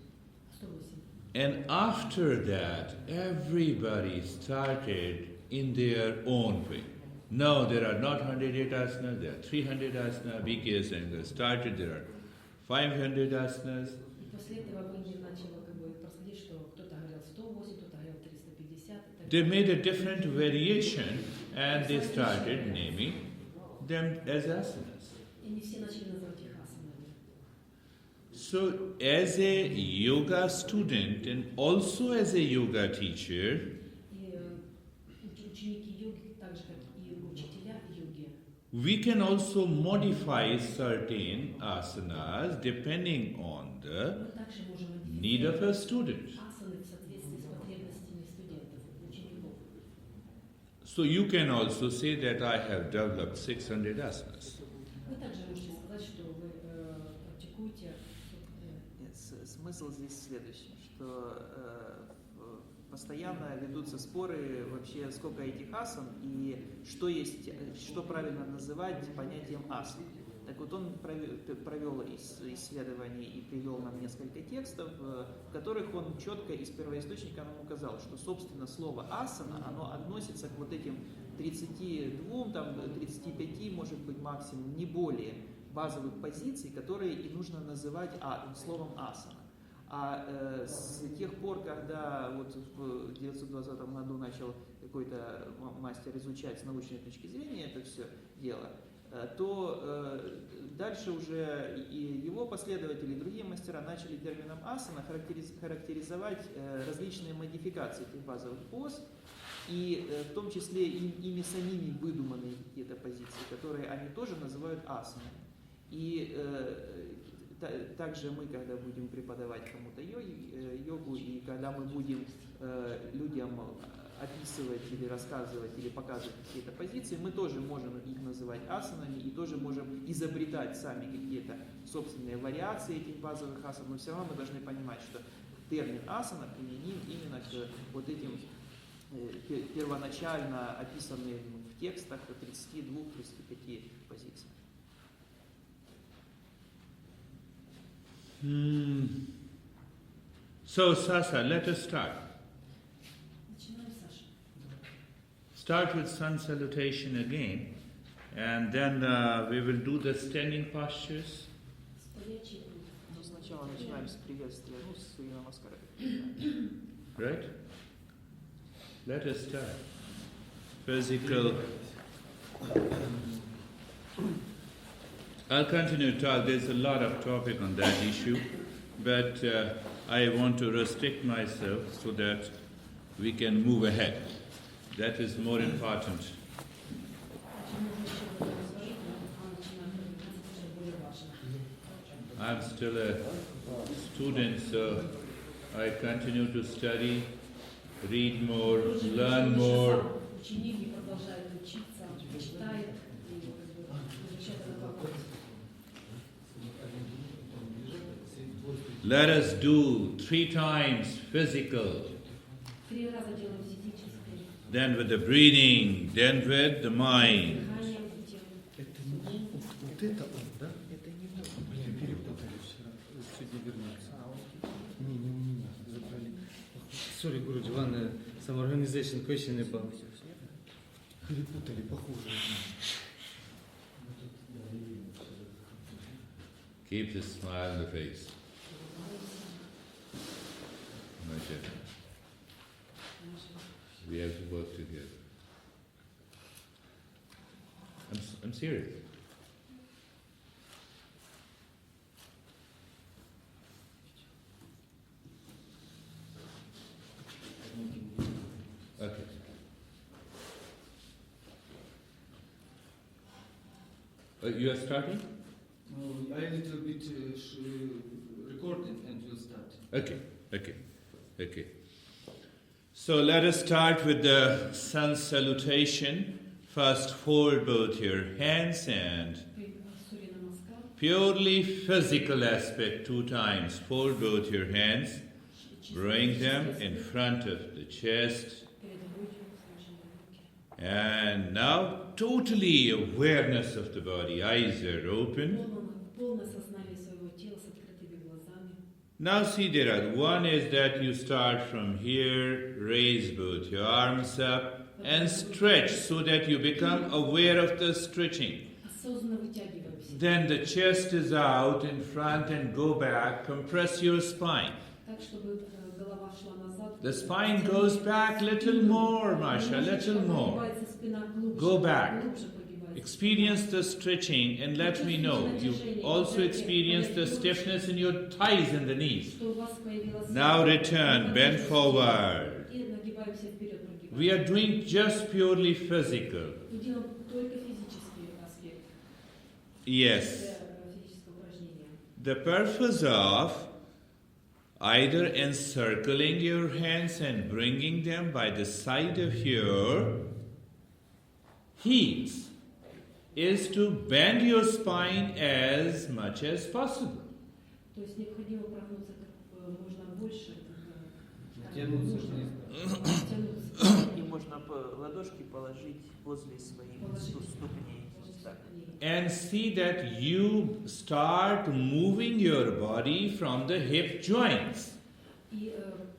108. And after that, everybody started in their own way. No, there are not 108 asanas, there are 300 asanas. B.K. Sangha started, there are 500 asanas. И после этого в Индии начало как бы происходить, что кто-то говорил 108, кто-то говорил 350 и так They далее. made a different variation and they started naming them as asanas. И они все начали называть их асанами. So, as a yoga student and also as a yoga teacher, И ученики йоги, так же как и учителя йоги, we can also modify certain asanas depending on the мы также можем need of a student. асаны в соответствии с потребностями студентов, учеников. So you can also say that I have developed 600 asanas. Вы также можете сказать, что вы практикуете Смысл здесь следующий, что постоянно ведутся споры вообще, сколько этих асан и что правильно называть понятием асан. Так вот он провел исследование и привел нам несколько текстов, в которых он четко из первоисточника нам указал, что собственно слово асана, оно относится к вот этим 32, там, 35, может быть максимум, не более базовых позиций, которые и нужно называть словом асана. А с тех пор, когда вот в 1920 году начал какой-то мастер изучать с научной точки зрения это все дело, то дальше уже и его последователи, и другие мастера начали термином асана характеризовать различные модификации этих базовых поз, и в том числе ими самими выдуманные какие-то позиции, которые они тоже называют асанами. И также мы, когда будем преподавать кому-то йогу, и когда мы будем людям описывать или рассказывать, или показывать какие-то позиции, мы тоже можем их называть асанами, и тоже можем изобретать сами какие-то собственные вариации этих базовых асан, но все равно мы должны понимать, что термин асана применим именно к вот этим первоначально описанным в текстах 32-35 позициям. So, Sasa, let us start. Начинаем, Саша. Start with sun salutation again, and then we will do the standing postures. Стоячий круг. Ну, сначала начинаем с приветствия, с Сурья-намаскара. Right? Let us start. Physical. I'll continue to talk. There's a lot of topic on that issue, but I want to restrict myself so that we can move ahead. That is more important. I'm still a student, so I continue to study, read more, learn more. Ученик и продолжает учиться, читает и изучает этот вопрос. Let us do 3 times physical, 3 раза делаем физическое, then with the breathing, then with the mind. дыхание, затем Вот это он, да? Это не он. Блин, перепутали вчера. Сегодня вернется. Не, забрали. Sorry, Guruji, one some organization question about. Перепутали, похоже. Keep the smile on the face. Okay. We have to work together. I'm serious. Okay. You are starting? I a little bit recording and we'll start. Okay. So let us start with the sun salutation. First, fold both your hands and Сурья Намаскар. purely physical aspect 2 times. Fold both your hands, bring them in front of the chest, Перед грудью сложены руки. and now totally awareness of the body. Eyes are open. Полное сознание своего тела с открытыми глазами. Now see there, one is that you start from here, raise both your arms up and stretch so that you become aware of the stretching. Осознанно вытягиваемся. Then the chest is out in front and go back, compress your spine. Так, чтобы голова шла назад. The spine goes back little more, Masha, little more. Прогибается спина глубже. Go back. Глубже прогибается. Experience the stretching and let me know. You also experience the stiffness in your thighs and the knees. Что у вас появилась- Now return, bend forward. И нагибаемся вперед, прогибаемся. We are doing just purely physical. Мы делаем только физический аспект. Yes. Физическое упражнение. The purpose of either encircling your hands and bringing them by the side of your heels is to bend your spine as much as possible. То есть необходимо прогнуться как можно больше, как Тянуться нужно. вниз. Тянуться. И можно ладошки положить возле своих ступней. Так. And see that you start moving your body from the hip joints. И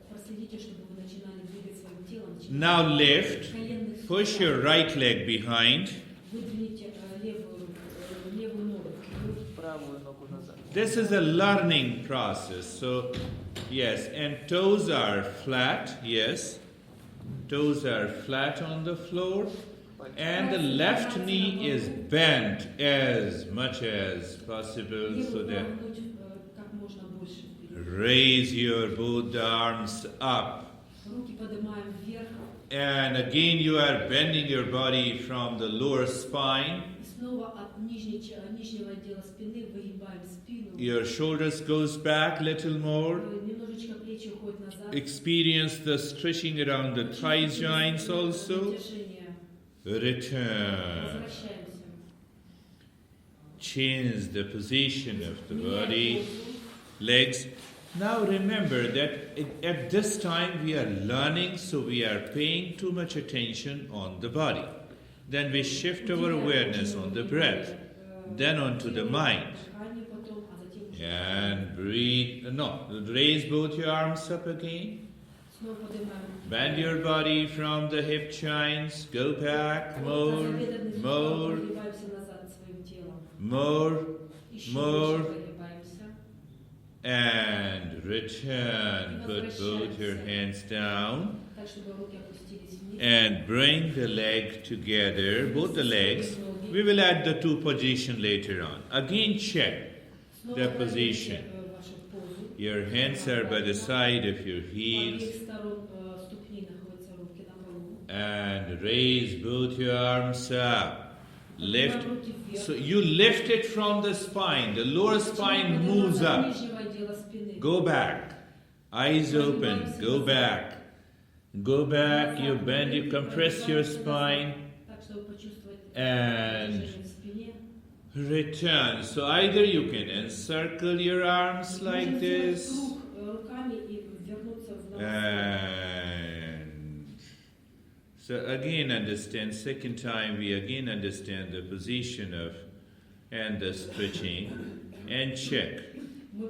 проследите, чтобы вы начинали двигать своим телом. Now lift, Коленных push your right leg behind. Выдвините левую ногу вперед. Правую ногу назад. This is a learning process. So, yes, and toes are flat, yes. Toes are flat on the floor. And the left knee is bent as much as possible so Левую that прогнуть как можно больше вперед. raise your both arms up. Руки поднимаем вверх. And again you are bending your body from the lower spine. И снова от нижнего отдела спины выгибаем спину. Your shoulders goes back a little more. Немножечко плечи уходят назад. Experience the stretching around the thigh joints also. Движение. Return. Возвращаемся. Change the position of the body, legs. Now remember that at this time we are learning, so we are paying too much attention on the body. Then we shift our awareness on the breath, then onto the mind. And breathe. No, raise both your arms up again. Bend your body from the hip joints. Go back. More. And return. Put both your hands down. And bring the leg together, both the legs. We will add the 2 position later on. Again check the position. Your hands are by the side of your По heels. обеих сторон ступней находятся руки на полу. And raise both your arms up. Lift. Поднимаем руки вверх. So you lift it from the spine. The lower spine moves up. Нижнего отдела спины. Go back. Eyes open. Go back. Go back. You bend. You compress your spine. Так, чтобы почувствовать And движение в спине. return. So either you can encircle your arms like Можем this. сделать круг руками и вернуться в нас. And so again understand, second time we again understand the position of and the stretching and check. Мы,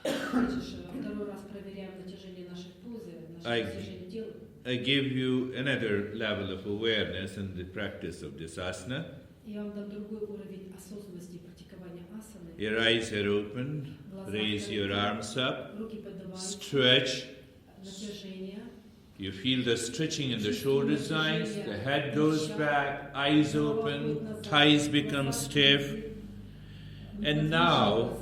значит, второй раз проверяем натяжение нашей позы, наше натяжение тела. I give you another level of awareness in the practice of this asana. Я вам дам другой уровень осознанности и практикования асаны. Your eyes are open, raise your arms up, Руки поднимаются, stretch. натяжение. You feel the stretching in the shoulder sides, the head goes back, eyes open, thighs become stiff. And now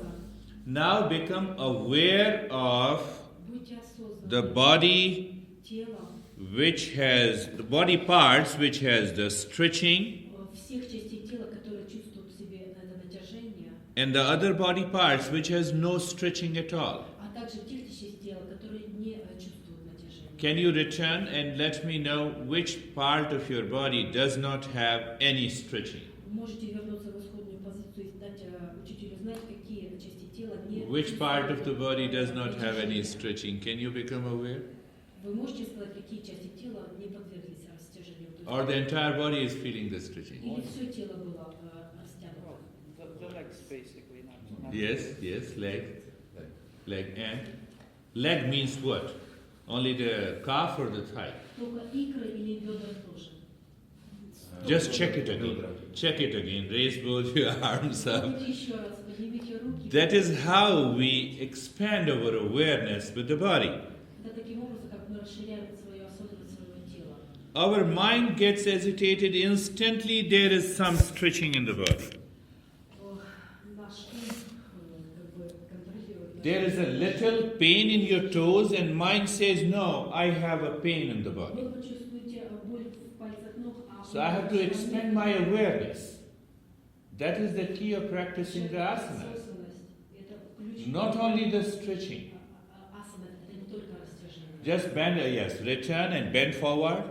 become aware of Будьте осознанны. the body Тело, the body parts which has the stretching, всех частей тела, которые чувствуют в себе это натяжение, and the other body parts which has no stretching at all. а также тех частей тела, которые не чувствуют натяжение. Can you return and let me know which part of your body does not have any stretching? Можете вернуться в исходную позицию и дать учителю знать, какие части тела не... Which part of the body does not have any stretching? Can you become aware? Вы можете сказать, какие части тела не подверглись растяжению? Or the entire body is feeling the stretching? Или все тело было растянуто? The legs basically, not Yes, leg and leg means what? Only the calf or the thigh? Только икры или бедра тоже? Just check it again. Raise both your arms up. Поднимите еще раз, поднимите руки. That is how we expand our awareness with the body. Это таким образом, как мы расширяем свою осознанность своего тела. Our mind gets agitated instantly. There is some stretching in the body. Наш ум как бы контролирует. There is a little pain in your toes, and mind says, "No, I have a pain in the body." Вы почувствуете боль в пальцах ног, а So I have to expand my awareness. That is the key of practicing the asana. Not only the stretching. Асана это не только растяжение. Just bend, return and bend forward.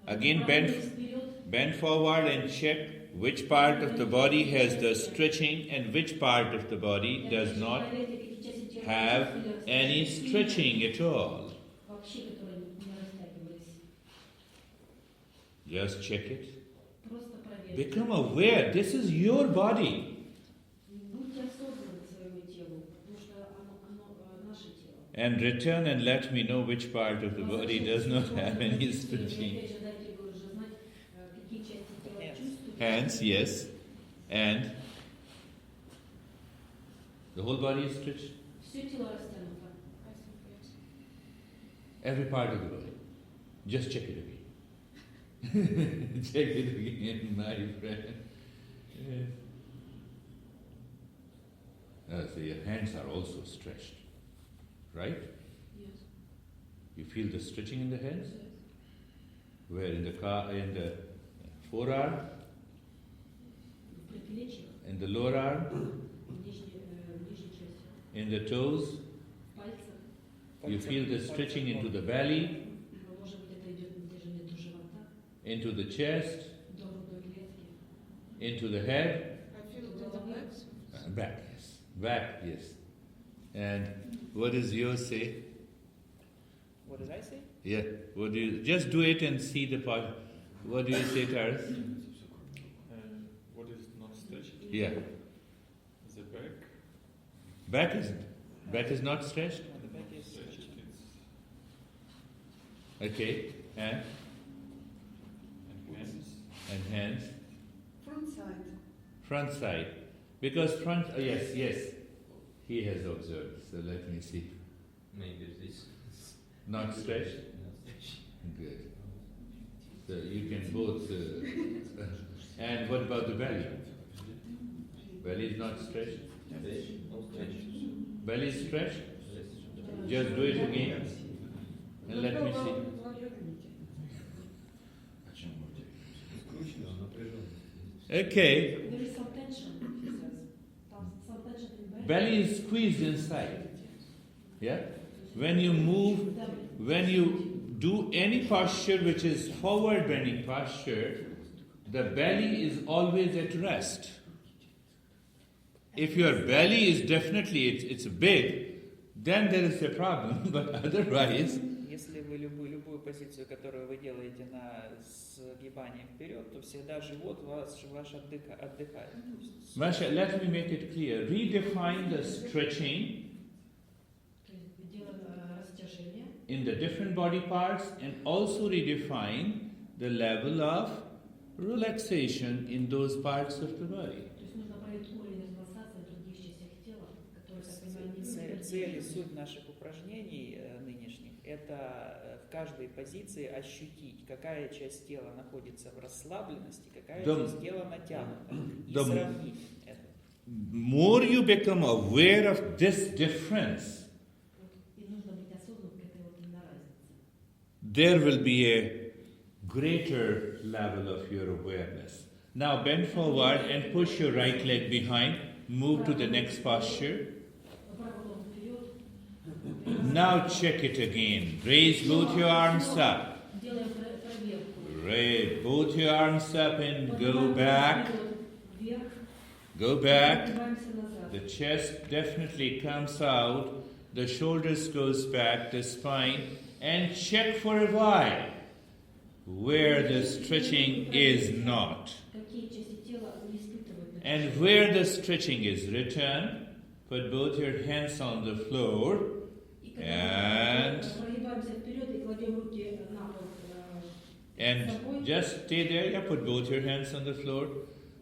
Again bend forward and check which part of the body has the stretching and which part of the body does not have any stretching at all. Вообще, которые не растягивались. Just check it. Просто проверьте. Become aware. This is your body. Будьте осознанны к своему телу, потому что оно наше тело. And return and let me know which part of the body does not have any stretching. Опять же, дайте Гуру знать, какие части тела чувствуют. Hands, yes. And the whole body is stretched. Все тело растянуто. Every part of the body. Just check it again. Check it again, my friend. Yes. So your hands are also stretched, right? Yes. You feel the stretching in the hands? Where in the forearm, В предплечьях, in the lower arm, в нижней части, in the toes. в пальцах. You feel the stretching into the belly, Может быть, это идет натяжение до живота, into the chest, до грудной клетки. into the head. I feel it in the legs. Back, yes. And what does yours say? What did I say? Yeah. What do you just do it and see the part? What do you say, Taras? What is not stretched? Yeah. The back. Back is not stretched. The back is Stretched. Okay. And hands. Front side. Front side. Because front. Yes. He has observed. So let me see. Maybe this. Not stretched. Good. So you can both. And what about the belly? Belly is not stretched. No stretch. Belly is stretched. Just do it again and let me see. Okay, There is some tension, he says. Some tension in belly is squeezed inside. Yeah? When you move, when you do any posture which is forward bending posture, the belly is always at rest. If your belly is definitely, it's big, then there is a problem, but otherwise, Если вы любую позицию, которую вы делаете на сгибанием вперед, то всегда живот ваш отдыхает. Masha, let me make it clear. Redefine the stretching Делаем растяжение. in the different body parts and also redefine the level of relaxation in those parts of the body. То есть нужно проверить уровень релаксации в других частях тела, которые, так понимаю, не Цель и суть наших упражнений нынешних – это в каждой позиции ощутить, какая часть тела находится в расслабленности, какая часть тела натянута, и сравнить это. More you become aware of this difference, И нужно быть осознанным к этой вот именно разнице. there will be a greater level of your awareness. Now bend forward and push your right leg behind. Move to the next posture. Правую ногу вперед. Now check it again. Raise both your arms up. Делаем проверку. Raise both your arms up and go back. Вверх. Go back. Поднимаемся назад. The chest definitely comes out. The shoulders goes back. The spine. And check for a while where the stretching is not. Какие части тела не испытывают напряжение. And where the stretching is, return. Put both your hands on the floor. И And- когда прогибаемся вперед и кладем руки на пол. And just stay there. Yeah, put both your hands on the floor.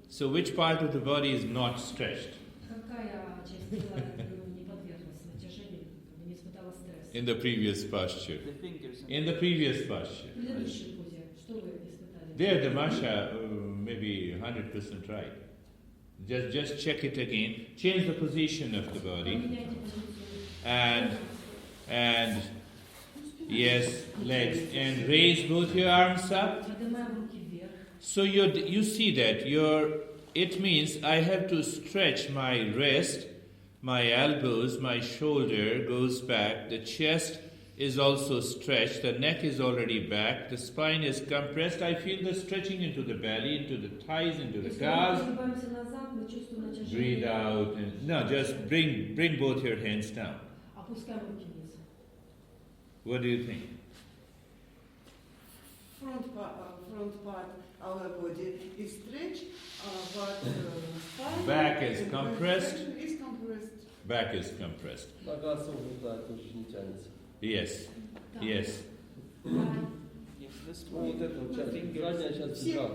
So which part of the body is not stretched? Какая часть тела не подверглась натяжению, не испытала стресс? In the previous posture. The fingers. In the previous posture. В предыдущей позе, что вы испытали? There the Masha maybe 100% right. Just check it again. Change the position of the body. Поменяйте позицию. And yes, legs. And raise both your arms up. Поднимаем руки вверх. So you see that it means I have to stretch my wrist, my elbows, my shoulder goes back, the chest is also stretched, the neck is already back, the spine is compressed. I feel the stretching into the belly, into the thighs, into the calves. Прогибаемся назад, мы чувствуем натяжение. Breathe out. No, just bring both your hands down. Опускаем руки вниз. What do you think? Front part our body is stretched, but spine Back is and compressed. section is compressed. Back is compressed. Нога согнута, тоже не тянется. Yes. Да. Yes. Yes, this Ну, вот эта вот часть, fingers. задняя часть бедра.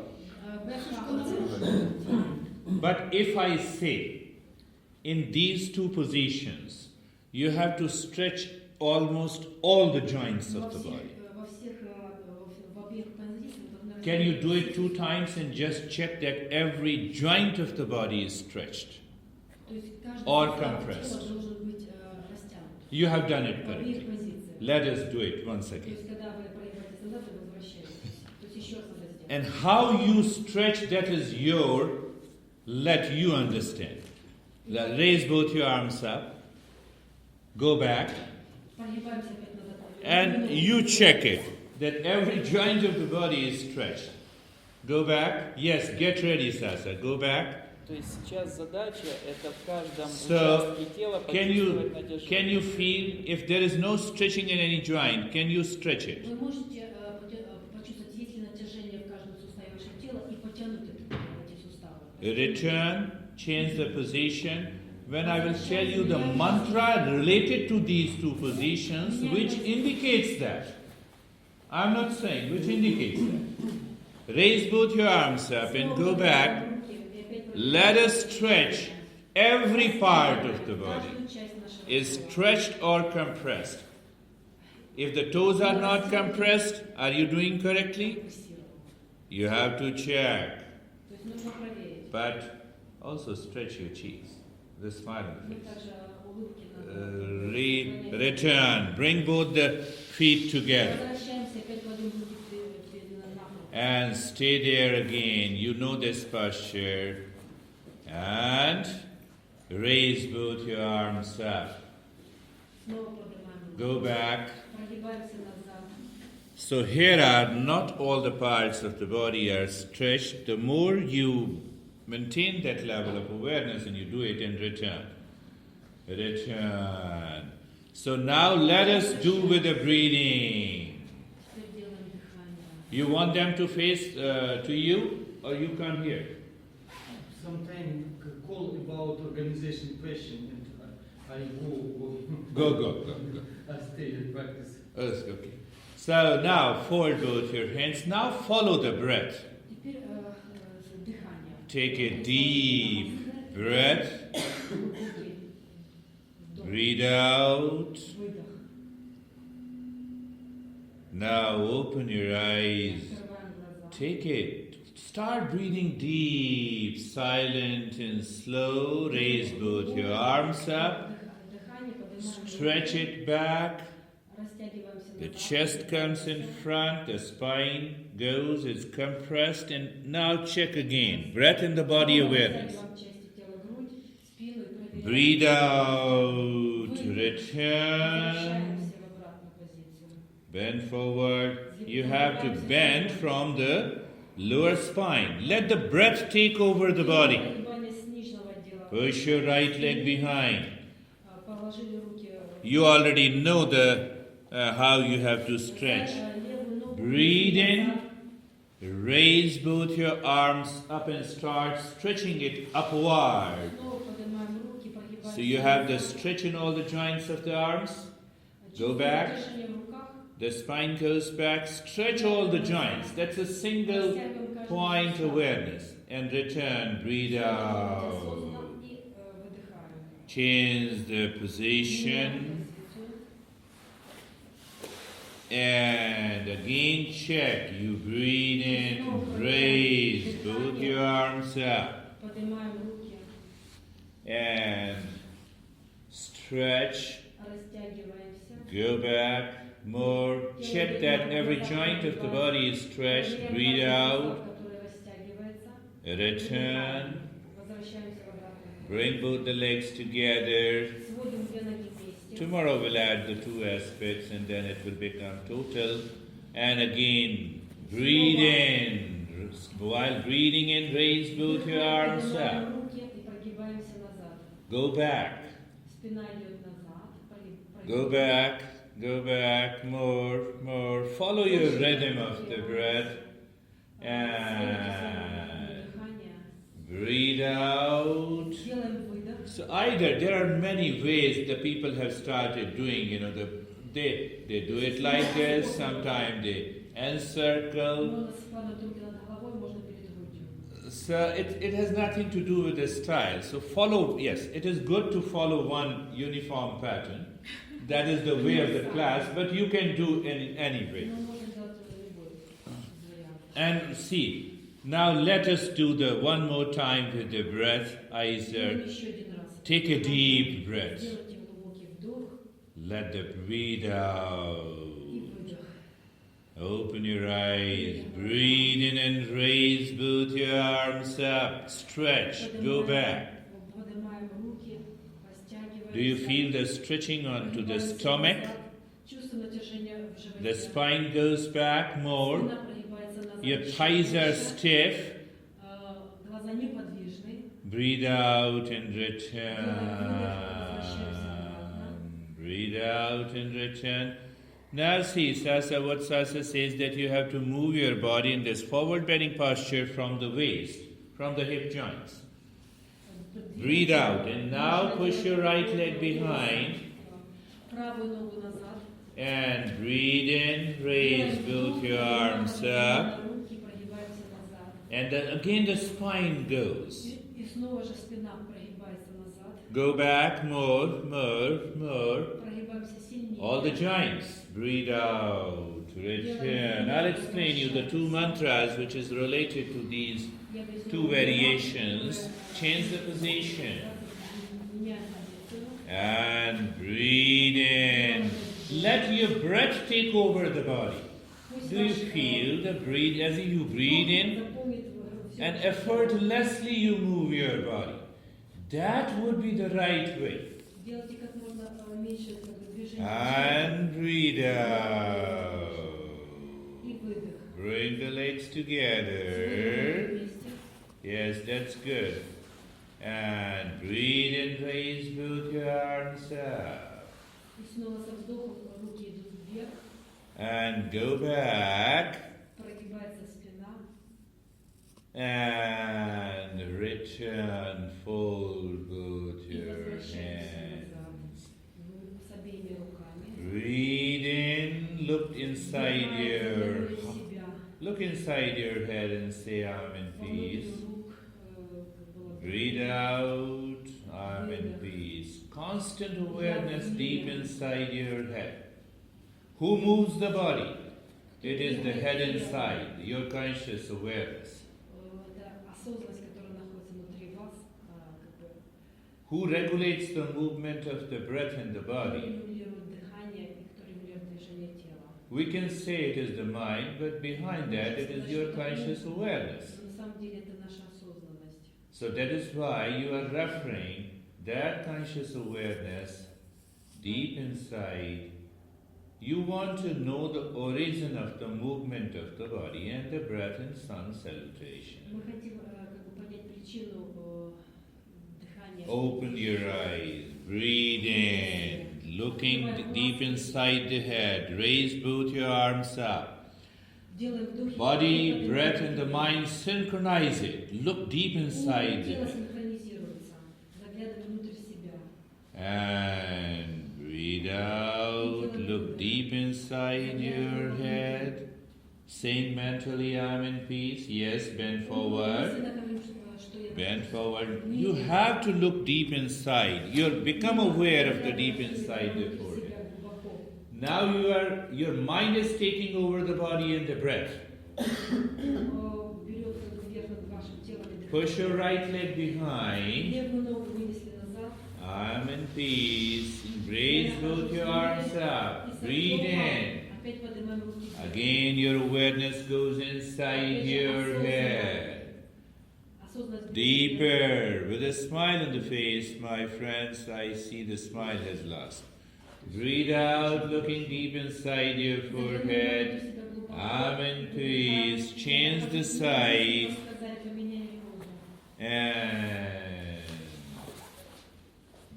But if I say, in these two positions, you have to stretch almost all the joints of the body. Can you do it 2 times and just check that every joint of the body is stretched? Or compressed. You have done it correctly. Let us do it once again. And how you stretch, that is let you understand. Raise both your arms up. Go back. And you check it, that every joint of the body is stretched. Go back. Yes, get ready, Sasa. Go back. То есть сейчас задача это в каждом So, участке тела can почувствовать натяжение. you feel, if there is no stretching in any joint, can you stretch it? Вы можете почувствовать, есть ли натяжение в каждом суставе вашего тела и потянуть эти суставы. Return, change the position. When I will tell you the mantra related to these two positions, which indicates that. I'm not saying, which indicates that. Raise both your arms up and go back. Let us stretch every part of the body. Is stretched or compressed? If the toes are not compressed, are you doing correctly? You have to check. But also stretch your cheeks. The smile on the face. return. Bring both the feet together. Возвращаемся, опять кладем руки на пол. And stay there again. You know this posture. And raise both your arms up. Снова поднимаем руки. Go back. Прогибаемся назад. So here are not all the parts of the body are stretched. The more you maintain that level of awareness and you do it in return. Return. So now let us do with the breathing. Теперь делаем дыхание. You want them to face to you or you come here? Sometimes call about organization question and I Go. I stay and practice. Okay. So now fold both your hands. Now follow the breath. Теперь дыхание. Take a deep breath. Руки. Вдох. Breathe out. Выдох. Now open your eyes. Открываем глаза. Take it. Start breathing deep, silent and slow. Raise both your arms up. Дыхание, поднимаем Stretch руки. it back. Растягиваемся The назад. chest comes in front. The spine goes. It's compressed. And now check again. Breath in the body awareness. Растягиваем части тела, грудь, спину и проверяем. Breathe out. Return. Возвращаемся в обратную позицию. Bend forward. You have to bend from the lower spine. Let the breath take over the body. Прогибание с нижнего отдела. Push your right leg behind. Положили руки. You already know the how you have to stretch. Левую ногу. Breathe in. Raise both your arms up and start stretching it upward. Снова поднимаем руки, прогибаем. So you have the stretch in all the joints of the arms. Go back. Движение в руках. The spine goes back. Stretch all the joints. That's a single point awareness. And return. Breathe out. Осознанно и выдыхаем. Change the position. And again check. You breathe in. Raise both your arms up. Поднимаем руки, And stretch. растягиваемся. Go back. More. Check that every joint of the body is stretched. Breathe out. Который растягивается. Return. Возвращаемся в обратную. Bring both the legs together. Сводим две ноги вместе. Tomorrow we'll add the two aspects and then it will become total. And again, breathe in. While breathing in, raise both your arms Поднимаем up. руки и прогибаемся назад. Go back. Спина идет назад. Go back. Go back. More. Follow your rhythm of the breath. And breathe out. Делаем выдох. So either there are many ways the people have started doing, they do it like this, sometimes they encircle. Можно складывать руки над головой, можно перед грудью. So it has nothing to do with the style. So follow, yes, it is good to follow one uniform pattern. That is the way of the class, but you can do in any way. Но можно делать любой вариант. And see, now let us do the one more time with the breath. Eyes are. Еще один раз. Take a deep breath. Сделайте глубокий вдох Let the breathe out. и выдох. Open your eyes. Breathe in and raise both your arms up. Stretch. Go back. Поднимаем руки, растягиваемся. Do you feel the stretching onto the stomach? Чувствуем натяжение в животе. The spine goes back more. Спина прогибается назад. Your thighs are stiff. Глаза неподвижны. Breathe out and return. Breathe out and return. Now see, what Sasa says that you have to move your body in this forward bending posture from the waist, from the hip joints. Breathe out and now push your right leg behind Правую ногу назад. and breathe in, raise both your arms up Руки прогибаемся назад. and then again the spine goes. И снова же спина прогибается назад. Go back more. Прогибаемся сильнее. All the joints. Breathe out. Return. I'll explain you the two mantras which is related to these two variations. Change the position. Меняем позицию. And breathe in. Let your breath take over the body. Пусть Do you ваш, feel the breathe as you breathe in? заполнит всё And ваше effortlessly you move your body. That would be the right way. Делайте как можно меньше как бы, движений. And breathe out. И выдох. Bring the legs Сегодня together. вместе. Yes, that's good. And breathe in, raise both your arms up. И снова со вдохом руки идут вверх, And go back. прогибается спина. And return, fold both И your возвращаемся hands. назад. С обеими руками. Breathe in, look inside your Вдыхаете, себя. look inside your head and say I'm in peace. Вовнутрь рук, как было Breathe out, I'm in peace. Constant awareness deep inside your head. Who moves the body? It is the head inside, your conscious awareness. Это осознанность, которая находится внутри вас, как бы Who regulates the movement of the breath in the body? регулирует дыхание и кто регулирует движение тела. We can say it is the mind, but behind that it is your conscious awareness. Но на самом деле это наша осознанность. So that is why you are referring that conscious awareness deep inside. You want to know the origin of the movement of the body and the breath in sun salutation. Мы хотим как бы понять причину дыхания. Open your eyes, breathe in, looking deep inside the head, raise both your arms up. Делаем вдохи. Body, breath and the mind synchronize it. Look deep inside the Тело head. синхронизируется. Заглядываем внутрь себя. And breathe out, look deep inside your head. Saying mentally, I'm in peace. Yes, bend forward. Bend forward. You have to look deep inside. You'll become aware of the deep inside the forehead. Now your mind is taking over the body and the breath. Push your right leg behind. I'm in peace. Raise both your arms up. Breathe in. Again, your awareness goes inside your head. Deeper. With a smile on the face, my friends, I see the smile has lost. Breathe out, looking deep inside your forehead. I'm in peace. Change the side. And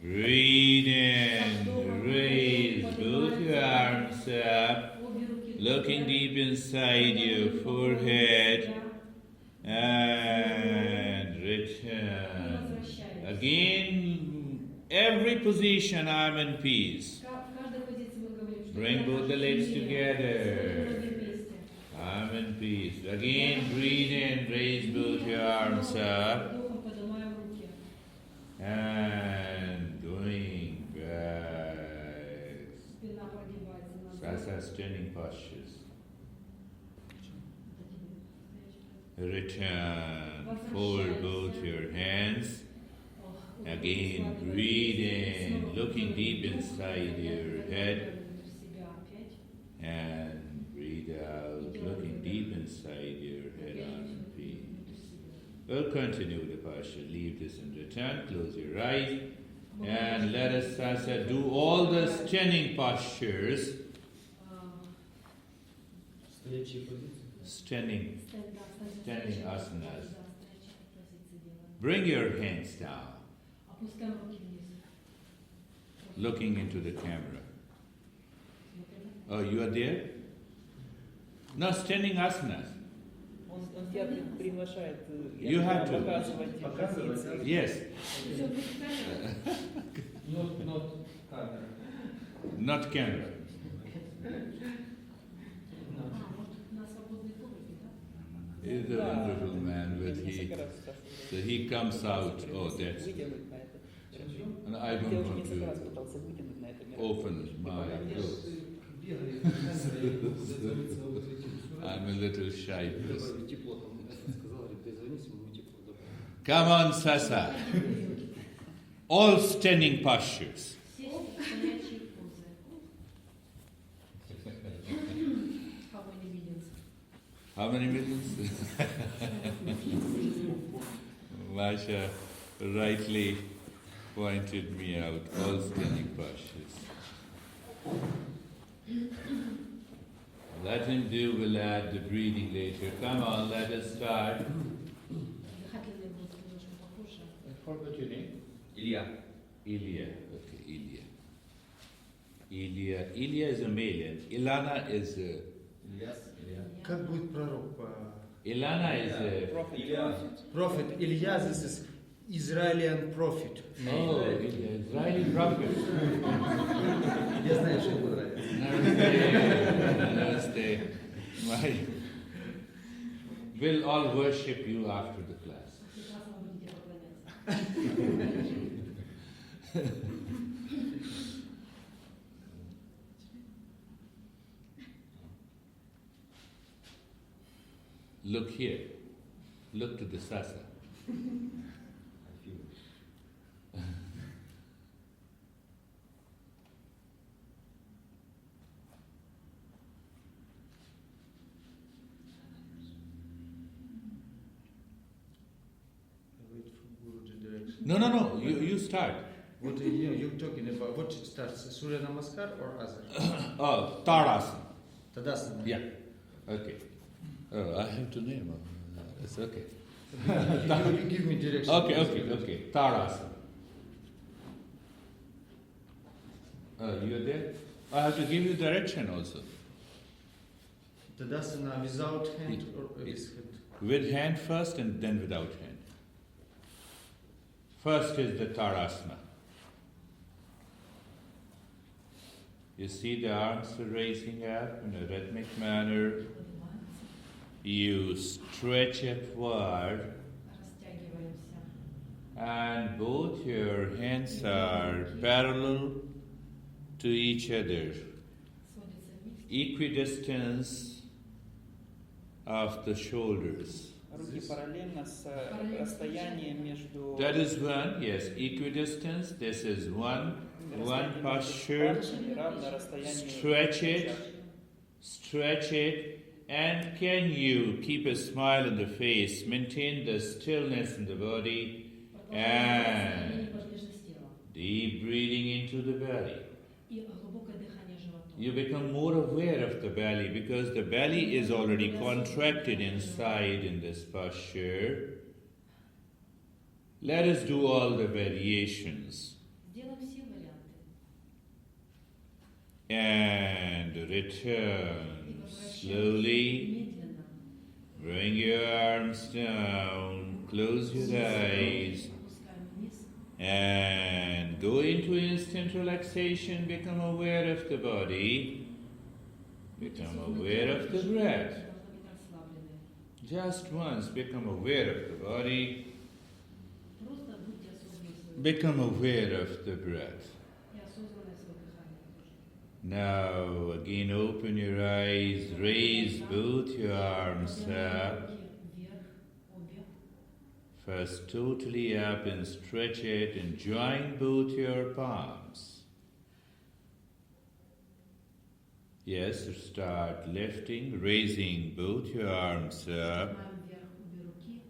breathe in. Raise both your arms up. Looking deep inside your forehead. And return. Again, every position I'm in peace. Bring both the legs together. I'm in peace. Again, breathe in, raise both your arms up. And going back. Sasa standing postures. Return. Fold both your hands. Again, breathe in, looking deep inside your head. And breathe out, looking deep inside your head, arm and feet. We'll continue the posture. Leave this and return. Close your eyes. And let us, Sasa, do all the standing postures. Standing asanas. Bring your hands down, looking into the camera. Oh, you are there? No, standing asanas. Он тебя приглашает You have to. показывать позиции. Yes. Not camera. He's a wonderful man, but he comes out. Oh, that's. And I don't want to open my clothes. I'm a little shy person. Come on, Sasa. All standing postures. Стоячие позы. How many millions? How many millions? Masha rightly pointed me out, all standing postures. Let him do, we'll add the breathing later. Come on, let us start. Дыхательные будут немножко похожи. I forgot your name. Илья. Ilya, okay, Ilya. Ilya is a male, and Ilana is a... Ильяс. Илья. Как будет пророк по... Ilana is a... Илья. Prophet Илья, this is Israeli prophet. Oh, Ilya, Israeli prophet. Я знаю, что ему нравится. Namaste. My... We'll all worship you after the class. Прекрасно вы будете поклоняться. Look here. Look to the sasa. I feel it. Wait for Guruji direction. No, you start. What you're talking about? What starts? Surya Namaskar or other? Oh, Tadasana. Tadasana. Yeah. Okay. Oh, I have to name. It's okay. You give me direction. Okay. Tadasana. You're there? I have to give you direction also. Tadasana without hand or with hand? With hand first and then without hand. First is the Tadasana. You see the arms are raising up in a rhythmic manner. You stretch upward Растягиваемся. and both your hands are parallel to each other. Сводится вниз. Equidistance of the shoulders. Руки параллельно с расстоянием между... That is one, yes, equidistance. This is one posture. Равное расстояние. Stretch it, and can you keep a smile on the face, maintain the stillness in the body, and Неподвижность тела. deep breathing into the belly. И глубокое дыхание животом. You become more aware of the belly because the belly is already contracted inside in this posture. Let us do all the variations. Сделаем все варианты. And return slowly. Медленно. Bring your arms down, close your eyes, Опускаем вниз. and go into instant relaxation. Become aware of the body. Become aware of the breath. Должны быть расслаблены. Just once become aware of the body. Просто будьте осознанны в своем Become aware of the breath. и осознанны в своем дыхании тоже. Now again open your eyes, raise both your arms up. Руки вверх, обе. First totally up and stretch it and join both your palms. Yes, start lifting, raising both your arms up. Поднимаем вверх обе руки.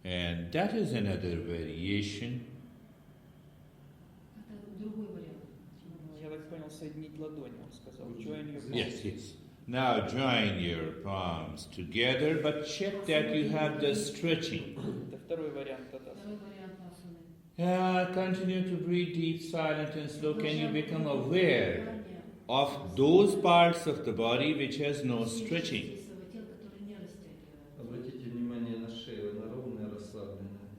And that is another variation. Это другой вариант. Я так понял, соединить ладони, он сказал. Join your Yes. Now join your palms together, but check that you have the stretching. Это второй вариант Тадасана. Второй вариант асаны. Continue to breathe deep, silent and slow. Can you become aware Дыхание. of those parts of the body which has no stretching? Своего тела, которое не растягивает. Обратите внимание на шею, она ровная, расслабленная.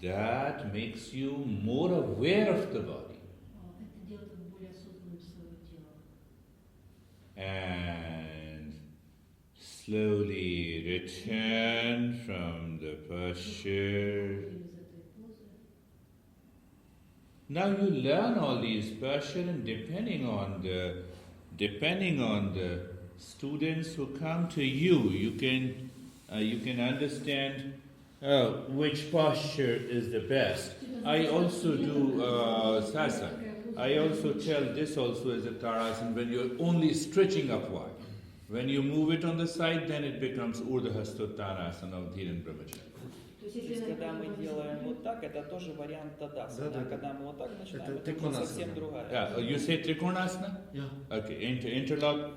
That makes you more aware of the body. Это делает вас более осознанным своего тела. And slowly return from the posture. Выходим из этой позы. Now you learn all these posture, and depending on the students who come to you, you can understand which posture is the best. I also do sasa. I also tell this also as a Tarasana when you're only stretching upward. When you move it on the side, then it becomes Urdhva Hastottanasana of Dhiren Brahmacharya. То есть, То есть, когда мы делаем вот так, это тоже вариант тадасана. Да, А да. когда мы вот так начинаем, Это это уже триконасана. совсем другая. Yeah, you say Trikonasana? Yeah. Okay, interlock.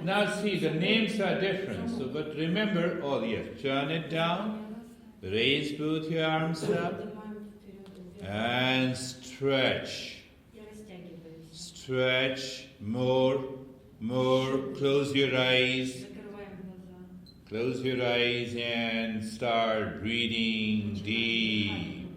Now see, the names are different, so but remember, oh yes, turn it down, raise both your arms up, and stretch. Я растягиваюсь. Stretch more, close your eyes. Закрываем глаза. Close your eyes and start breathing deep,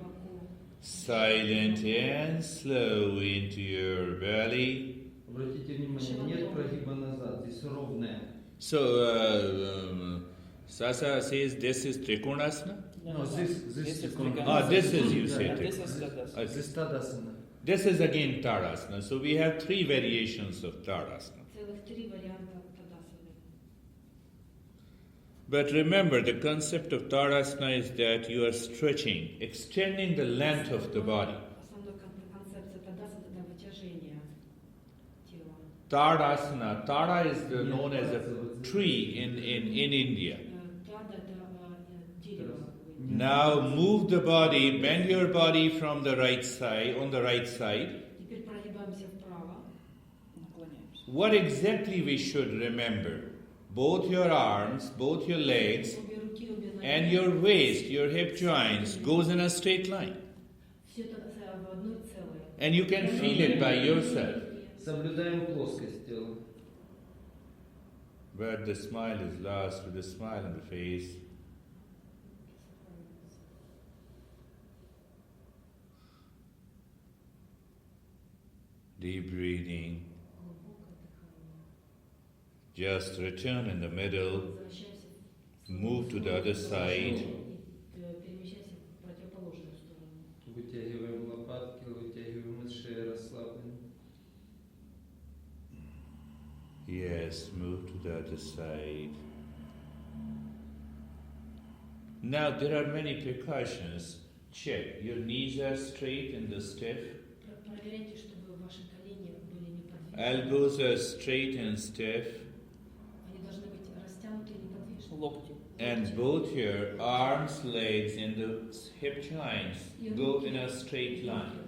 silent and slow into your belly. Обратите внимание, нет прогиба назад, здесь ровная. So, Sasa says this is Trikonasana? No, this This is Trikona. Ah, this is you And say this is Trikonasana. tadasana. This Tadasana. This is again Tarasana. So we have three variations of Tarasana. Целых 3 варианта тадасаны. But remember, the concept of Tarasana is that you are stretching, extending the length of the body. Основной концепция тадасаны – это вытяжение тела. Tardasana. Tara is known as a tree in India. Тада – это дерево. Now move the body, bend your body from the right side, on the right side. Теперь прогибаемся вправо. Наклоняемся. What exactly we should remember? Both your arms, both your legs, Обе руки, обе ноги. and your waist, your hip joints goes in a straight line. Все это в одно целое. And you can feel it by yourself. Соблюдаем плоскость тела. But the smile is lost with the smile on the face. Deep breathing. Just return in the middle. Возвращаемся Move to the other side. перемещаемся в противоположную сторону. Вытягиваем лопатки, вытягиваем шею расслабленно. Yes, move to the other side. Now there are many precautions. Check. Your knees are straight and stiff. Проверяйте, чтобы ваши колени были неподвижны. Elbows are straight and stiff. Они должны быть растянуты и неподвижны. Локти. And both your arms, legs, and the hip joints go in a straight line.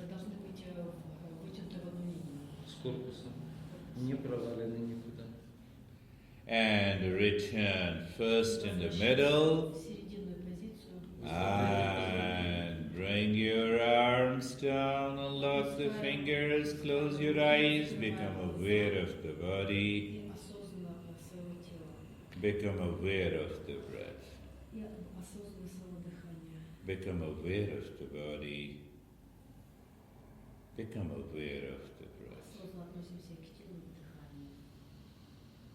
Должны быть вытянуты в одну линию. С корпусом. Не провалены никуда. And return first in the middle. В серединную позицию. And bring your arms down, unlock the fingers, close your eyes, become aware of the body, И осознанно своего тела. become aware of the breath, И осознанно своего дыхания. become aware of the body, become aware of the breath. Осознанно относимся к телу и дыханию.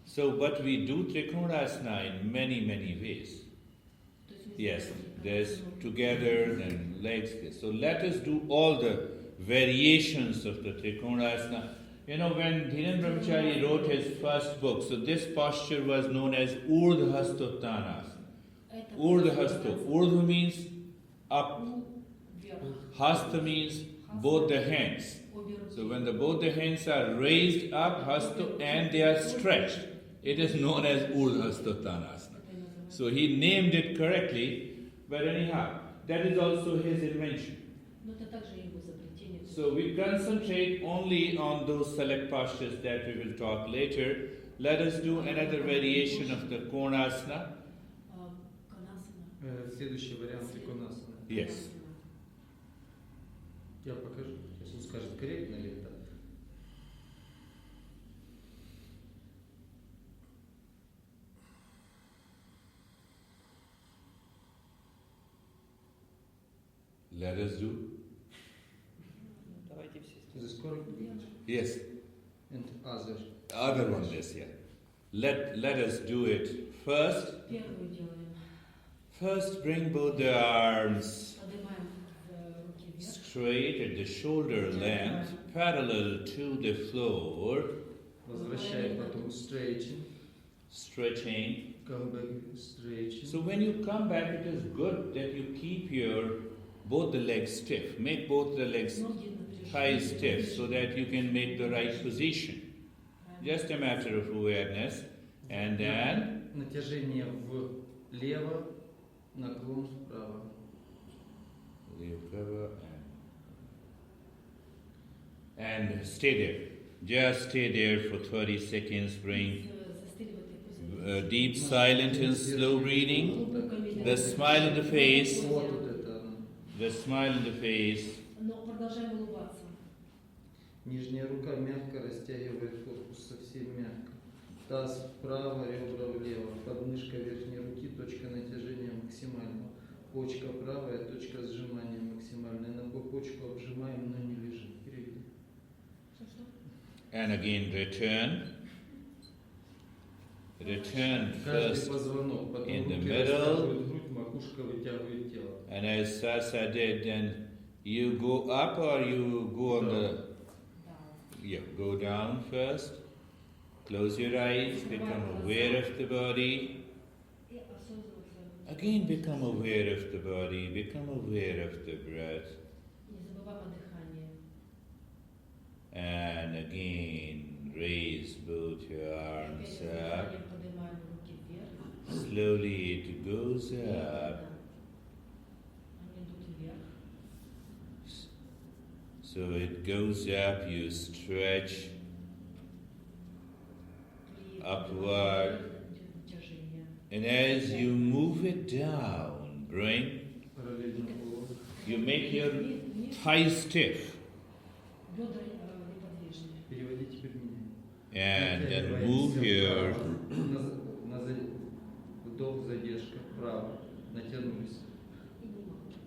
So, but we do Trikonasana in many, many ways. То есть мы Yes, сделаем there's тадасану. together and legs. So let us do all the variations of the Trikonasana. You know, when Dhiren Brahmachari wrote his first book, so this posture was known as Urdhva Hastottanasana. Это Urdhva Hasto. Urdhva means up. вверх. Hasta means both the hands. Обе руки. So when both the hands are raised up, hasto, and they are stretched, it is known as Urdhva Hastottanasana. Это и называется. So he named it correctly, but anyhow, that is also his invention. Но это также его изобретение. So we concentrate only on those select postures that we will talk later. Let us do another variation of the Konasana. Конасана. Следующий вариант Триконасана. Yes. Я покажу. Сейчас он скажет, корректно ли это. Let us do. Давайте все. This correct? Yes. And other. Other one, yes, yeah. Let us do it. First, Первую делаем. first bring both the arms Поднимаем руки вверх. straight at the shoulder length, parallel to the floor, Возвращаем потом stretching. stretching. Come back, stretching. So when you come back, it is good that you keep both the legs stiff. Make both the legs Ноги напряжены. thighs stiff so that you can make the right position. Just a matter of awareness. And then Натяжение влево, наклон вправо. leave cover and stay there. Just stay there for 30 seconds. Bring Застыли в этой позиции. deep, silent and slow breathing. The smile in the face. Вот это оно. The smile in the face. Но продолжаем улыбаться. Нижняя рука мягко растягивает корпус, совсем мягко. Таз вправо, ребра влево. Подмышка верхней руки, точка натяжения максимального. Почка правая, точка сжимания максимальная. На почку обжимаем, но не лежим. Переведи. Что-что? And again return. Return Каждый first. позвонок, потом in the руки middle. растягивают грудь, макушка вытягивает тело. And as Sasa did, then you go up or you go on the... Yeah, go down first. Close your eyes, become aware of the body. И осознанно. Again become aware of the body, become aware of the breath. Не забываем о дыхании. And again raise both your arms Теперь с up. дыханием поднимаем руки вверх. Slowly it goes up. Они идут вверх. So it goes up, you stretch upward. And as you move it down, bring, Параллельно голову. you make your thighs stiff. Бедра неподвижные. Переводи теперь меня. And then move your Вдох, задержка, вправо, натянулись.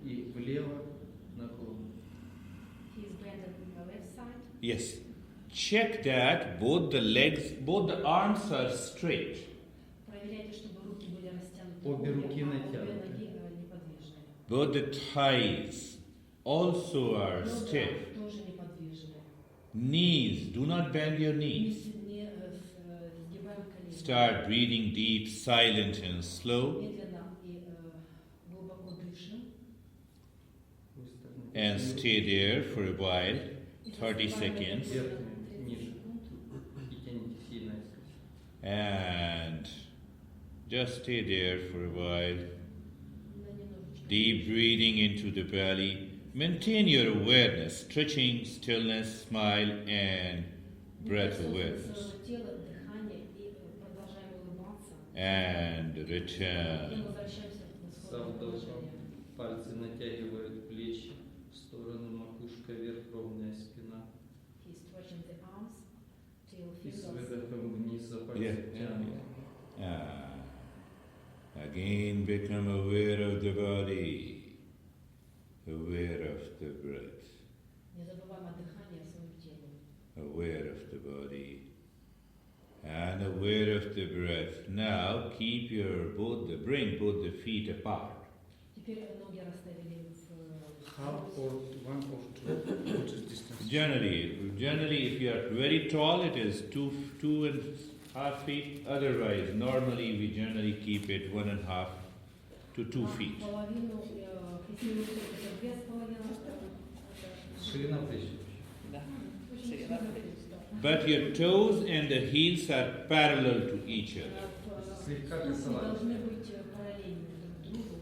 И влево, наклон. He is bent on the left side. yes. Check that both the legs, both the arms are straight. Проверяйте, чтобы руки были растянуты. Обе руки а обе натянуты. ноги неподвижные. Both the thighs also are Бедра stiff. тоже неподвижные. Knees, do not bend your Не knees. сгибаем колени. Start breathing deep, silent and slow. Медленно и глубоко дышим. And stay there for a while, 30 seconds. Верхнюю, ниже. И тянитесь ей наискось. And just stay there for a while. На немножечко. Deep breathing into the belly. Maintain your awareness, stretching, stillness, smile, and breath awareness. Тело, дыхание и продолжаем улыбаться. And И return. возвращаемся в Со исходное вдохом положение. пальцы натягивают плечи в сторону, макушка вверх, ровная спина. He's stretching the arms till И с fingers. выдохом вниз за пальцы Yeah, тянут. Again, become aware of the body, aware of the breath, Не забываем о дыхании, о своем теле. aware of the body, and aware of the breath. Now, keep bring both the feet apart. Теперь ноги расставили в Half or one or two. What is distance? Generally, if you are very tall, it is 2.5 feet. Otherwise, normally we generally keep it 1.5 to 2 feet. Половину, если вы это 2,5, Ширина плеч. Да. Ширина плеч. But your toes and the heels are parallel to each other. Слегка ступни косовато. должны быть параллельны друг другу,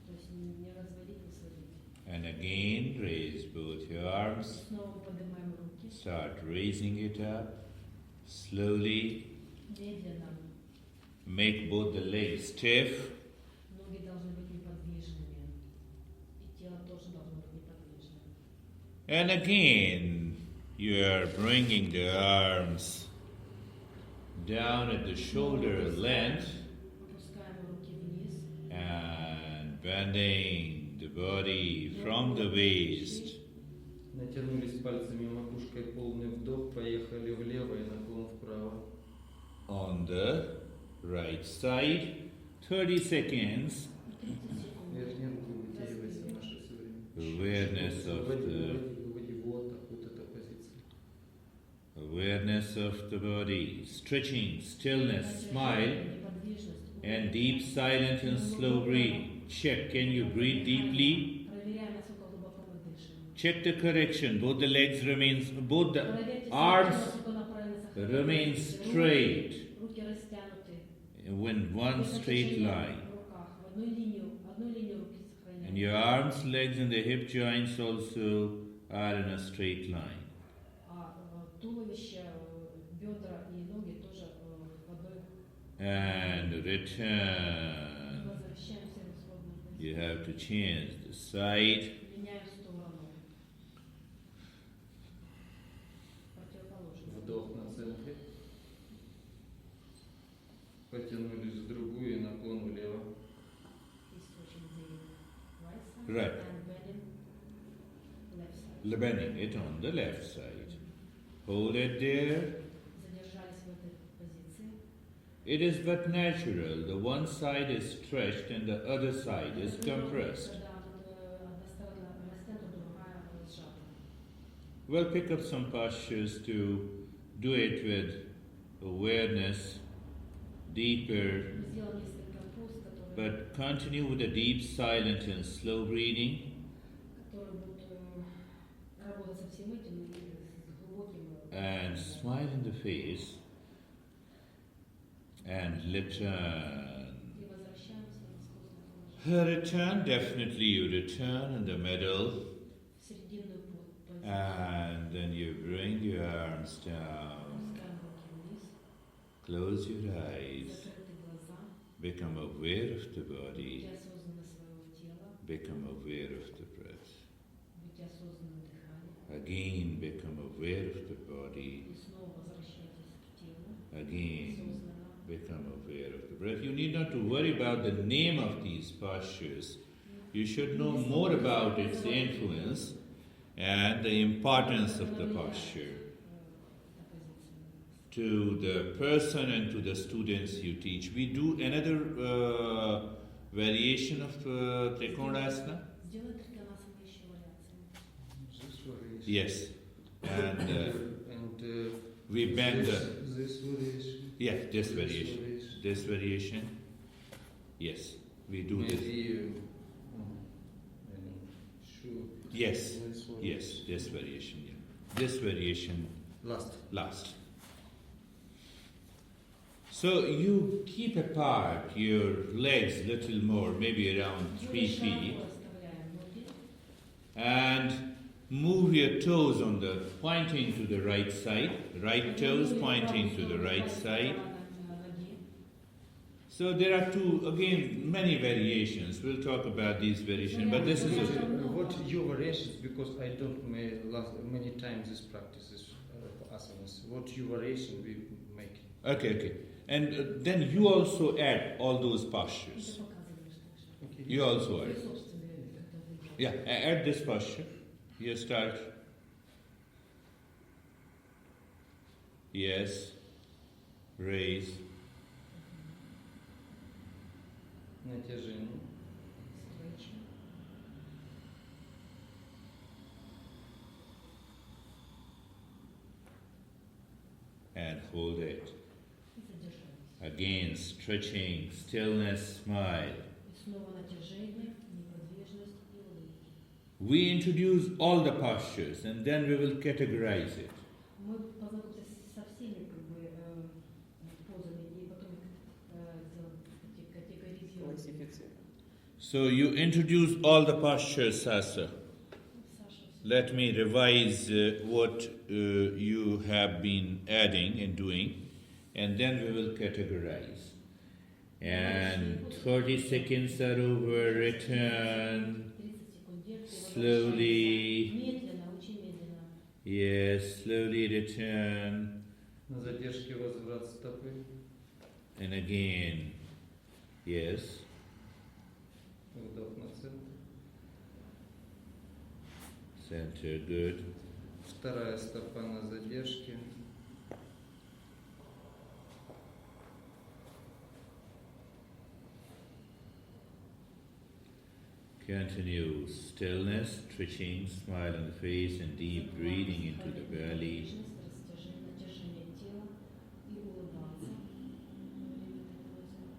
то есть не разводить, не сводить. And again, raise both your arms. Снова поднимаем руки, Start raising it up. Slowly медленно. make both the legs stiff. Ноги должны быть неподвижными, и тело тоже должно быть неподвижным. And again, you are bringing the arms down at the shoulder length Опускаем руки вниз, and bending the body from the waist. Натянулись пальцами, макушкой полный вдох, поехали влево и наклон вправо. On the right side, 30 seconds. 30 секунд. Верхнюю руку вытягивайте в наше все время. Awareness of Выводи, вот так, вот эта позиция. awareness of the body, stretching, stillness, smile, Неподвижность. and deep, silent and slow breathing. Check, can you breathe deeply? Проверяем, насколько глубоко мы дышим. Check the correction. Both the legs remains, both the Проверьте, arms насколько она правильно сохраняется. remain straight Руки растянуты. in one straight line. В руках. В одну линию руки сохраняются. And your arms, legs, and the hip joints also are in a straight line. А туловище, бедра и ноги тоже в одной. And return. Возвращаемся в исходную позицию. You have to change the side. Меняем сторону. Противоположную. Вдох на центре. Потянулись в другую и наклон влево. Right. And bending left side. Bending it on the left side. Hold it there. Задержались в этой позиции. It is but natural. The one side is stretched and the other side is compressed. Когда одна сторона растянута, другая сжата. Well, pick up some postures to do it with awareness, deeper, Мы сделаем несколько поз, которые but continue with a deep, silent, and slow breathing. будут работать со всем этим и с глубоким. And smile in the face and return. И возвращаемся в исходное положение. Return, definitely you return in the middle, В серединную позицию. and then you bring your arms down. Опускаем руки вниз. Close your eyes. Закрыты глаза. Become aware of the body. Будьте осознаны своего тела. Become aware of the breath. Будьте осознаны дыхания. Again, become aware of the body. И снова возвращайтесь к телу. Again, Осознанно. become aware of the breath. You need not to worry about the name of these postures. You should know more about its influence and the importance of the posture to the person and to the students you teach. We do another variation of Trikonasana. Сделай триконасана еще вариациями. This variation. Yes, and And we bend the, this variation. yeah, this variation. This variation. Yes, we do this. Maybe sure. Yes, This variation. yes, this variation. Yeah. This variation last. So you keep apart your legs little more, maybe around 3 Широко feet, расставляем ноги. and move your toes on the pointing to the right side. Right toes pointing to the right side. So there are two, again, many variations. We'll talk about these variations, but this is a, What your variations? Because I don't many times this practices asanas. What your variation we make? okay. And then you also add all those postures. Okay. You also add. Yeah, add this posture. Here start. Yes. Raise. Натяжение. And hold it. Again, stretching, stillness, smile. Снова натяжение, неподвижность и улыбки. We introduce all the postures and then we will categorize it. Мы познакомимся со всеми позами и потом категоризируем. So you introduce all the postures, Sasa. Саша, Let me revise what you have been adding and doing, and then we will categorize. And 30 seconds are over, return 30 секунд держи, slowly. медленно, очень медленно. Yes, slowly return. На задержке возврат стопы. And again, yes. Вдох на центр. Center, good. Вторая стопа на задержке. Continue stillness, stretching, smile on the face, and deep breathing into the belly. Натяжение тела и улыбаться во время этой позы.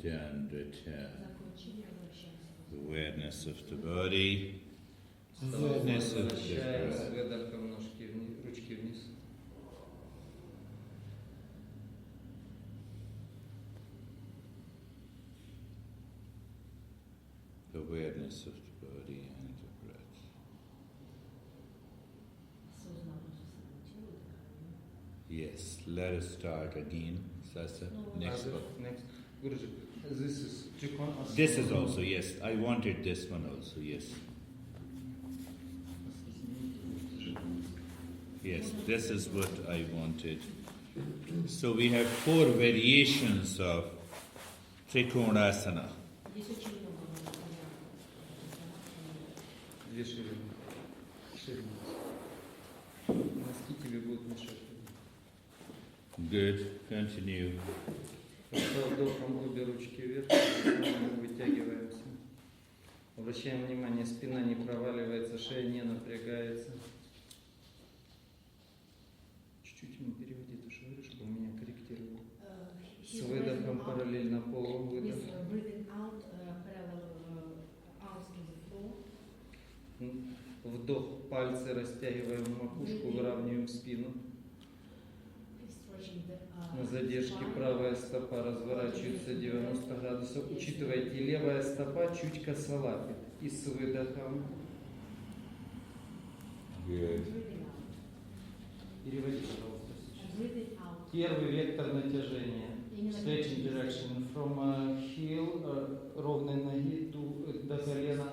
then return. Закончили, возвращаемся. Awareness of the body. Снова Awareness of the возвращаем с breath. выдохом ножки вниз, ручки вниз. Awareness of the body and the breath. Осознанно своего тела, дыхания. Yes, let us start again. Sasa, next one. Next. Guruji, this is Trikon Asana. This is also, yes. I wanted this one also, yes. Yes, this is what I wanted. So we have 4 variations of Trikonasana. Здесь очень много вариантов. Две ширины. Ширины. Носки тебе будут мешать. Good, continue. Со вдохом обе ручки вверх, вытягиваемся. Обращаем внимание, спина не проваливается, шея не напрягается. Чуть-чуть не переводи то, что говоришь, чтобы меня корректировал. С выдохом параллельно полу, выдох. With breathing out, parallel arms to the floor. Вдох, пальцы растягиваем макушку, выравниваем спину. Stretching the, На задержке spine. правая стопа разворачивается 90 градусов. Учитывайте, левая стопа чуть косолапит. И с выдохом. Good. Breathing out. Переводи, пожалуйста, сейчас. Breathing out. Первый вектор натяжения. Stretching direction from heel, ровной ноги до колена.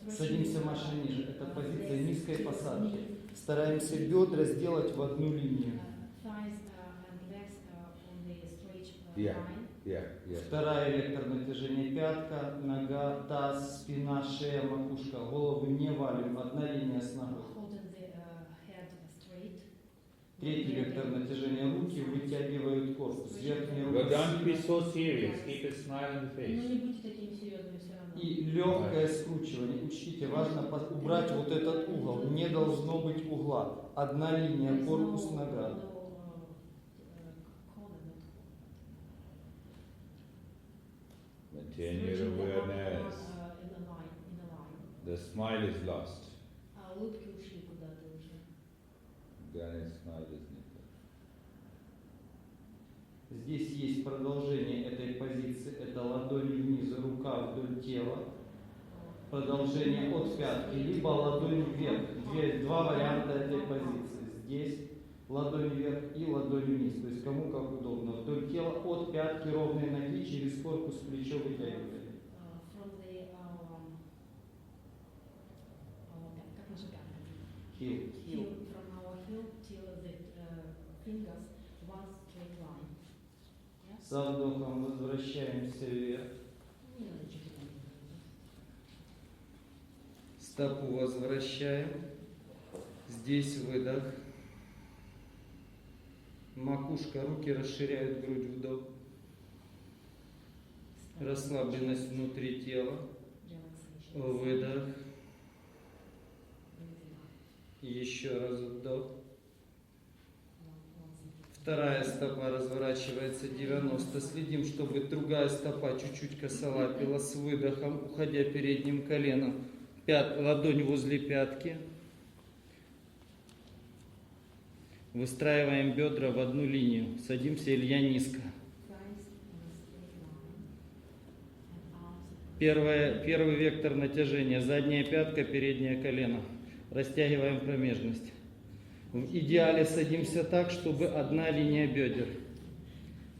Садимся, Маша, ниже. Это позиция низкой посадки. Стараемся бедра сделать в одну линию. Thighs and legs on the straight Yeah. line. Yeah. Вторая вектор натяжения пятка, нога, таз, спина, шея, макушка. Голову не валим, одна линия с ногой. Holding the head straight. Третий вектор натяжения руки вытягивают корпус. Верхняя But рука. don't be so serious. Keep a smile on the Но face. не будьте такими серьезными все равно. И легкое скручивание. Учтите, важно убрать вот этот угол. Не должно быть угла. Одна линия, корпус, нога. Maintain your awareness. The smile is lost. А улыбки ушли куда-то уже. Then a smile is needed. Здесь есть продолжение этой позиции. Это ладонь вниз, рука вдоль тела. Продолжение от пятки, либо ладонь вверх. Два варианта этой позиции. Здесь ладонь вверх и ладонь вниз. То есть кому как удобно. Вдоль тела от пятки ровной ноги через корпус плечо вытягиваем. From the, как наша пятка? Heel. Heel, from our heel till the fingers, one straight line. Yeah? Со вдохом возвращаемся вверх. Не надо чуть-чуть. Стопу возвращаем. Здесь выдох. Макушка, руки расширяют грудь, вдох. Расслабленность внутри тела. Выдох. Еще раз вдох. Вторая стопа разворачивается 90. Следим, чтобы другая стопа чуть-чуть косолапила с выдохом, уходя передним коленом. Ладонь возле пятки. Выстраиваем бедра в одну линию. Садимся, Илья, низко. Первый вектор натяжения. Задняя пятка, переднее колено. Растягиваем промежность. В идеале садимся так, чтобы одна линия бедер.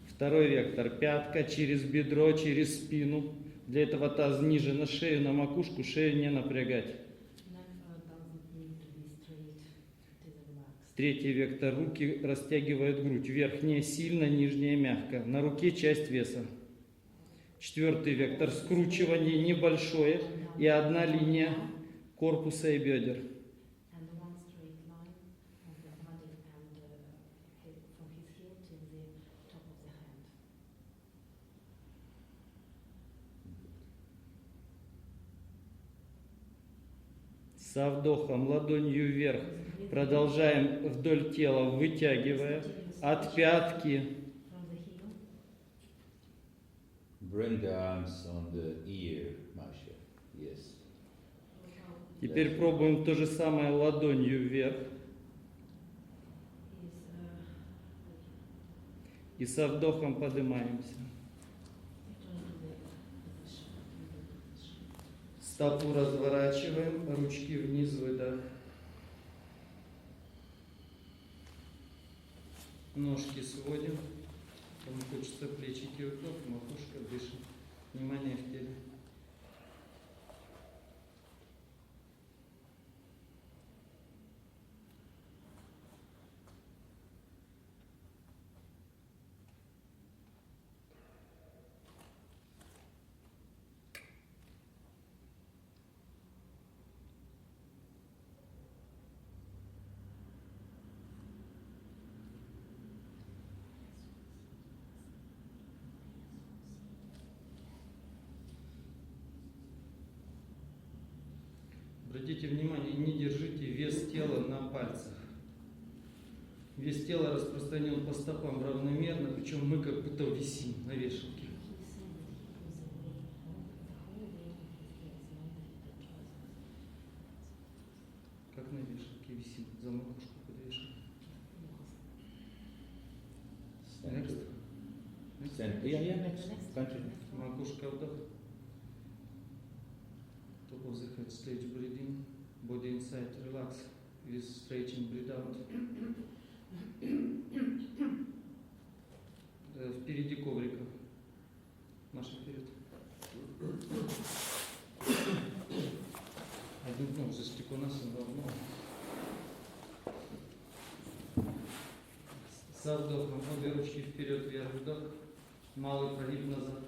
Второй вектор. Пятка через бедро, через спину. Для этого таз ниже на шею, на макушку, шею не напрягать. Третий вектор. Руки растягивают грудь. Верхняя сильно, нижняя мягко. На руке часть веса. Четвертый вектор. Скручивание небольшое и одна линия корпуса и бедер. Со вдохом ладонью вверх. Продолжаем вдоль тела, вытягивая от пятки Bring the arms on the ear, Masha. Yes. Теперь пробуем то же самое ладонью вверх. И со вдохом поднимаемся. Стопу разворачиваем, ручки вниз, выдох. Ножки сводим. Кому хочется плечики вдох, макушка дышим. Внимание в теле. Обратите внимание, не держите вес тела на пальцах. Вес тела распространен по стопам равномерно, причем мы как будто висим на вешалке. Как на вешалке висим, за макушку подвешен. Next. Next. Continue. Макушка вдох. Top of the head, stage breathing. Body inside, relax. With stretching, breathe out. Впереди коврика. Маша, вперед. Один ног за стекунасом давно. Со вдохом обе ручки вперед, вверх, вдох. Малый прогиб назад.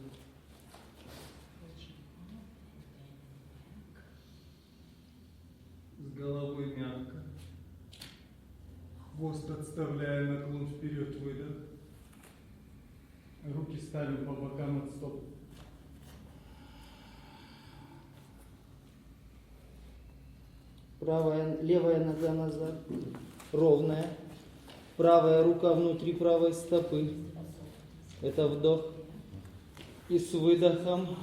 С головой мягко. Хвост отставляя, наклон вперед, выдох. Руки ставим по бокам от стоп. Левая нога назад, ровная. Правая рука внутри правой стопы. Это вдох. И с выдохом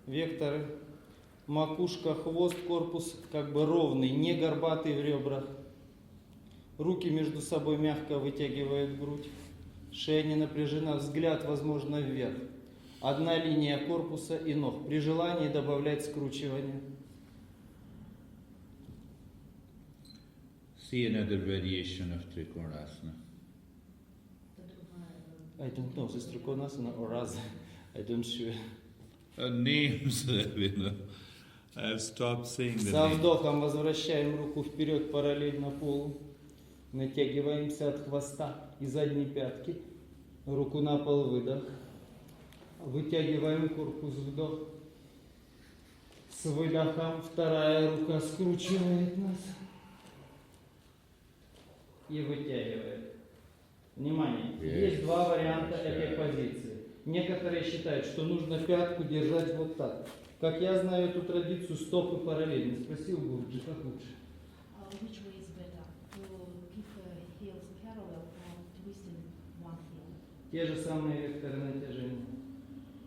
векторы. Макушка, хвост, корпус как бы ровный, не горбатый в ребрах. Руки между собой мягко вытягивают грудь. Шея не напряжена, взгляд, возможно, вверх. Одна линия корпуса и ног. При желании добавлять скручивание. See another variation of Trikonasana. I don't know, this Trikonasana or Raza. I don't sure. Names, I've stopped saying the Со names. вдохом возвращаем руку вперед параллельно полу. Натягиваемся от хвоста и задней пятки. Руку на пол, выдох. Вытягиваем корпус, вдох. С выдохом вторая рука скручивает нас. И вытягивает. Внимание, есть два варианта этой позиции. Некоторые считают, что нужно пятку держать вот так. Как я знаю эту традицию, стопы параллельно. Спросил Гурджи, как лучше? Which way is better? To keep heels parallel or twisting one heel? Те же самые векторы натяжения.